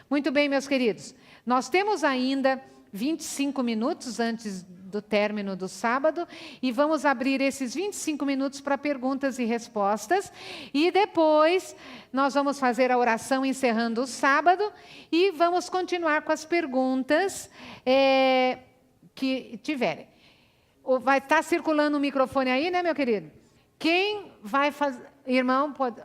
Muito bem, meus queridos, nós temos ainda 25 minutos antes do término do sábado e vamos abrir esses 25 minutos para perguntas e respostas e depois nós vamos fazer a oração encerrando o sábado e vamos continuar com as perguntas que tiverem. Vai estar circulando o microfone aí, né, meu querido? Quem vai fazer... Irmão, pode...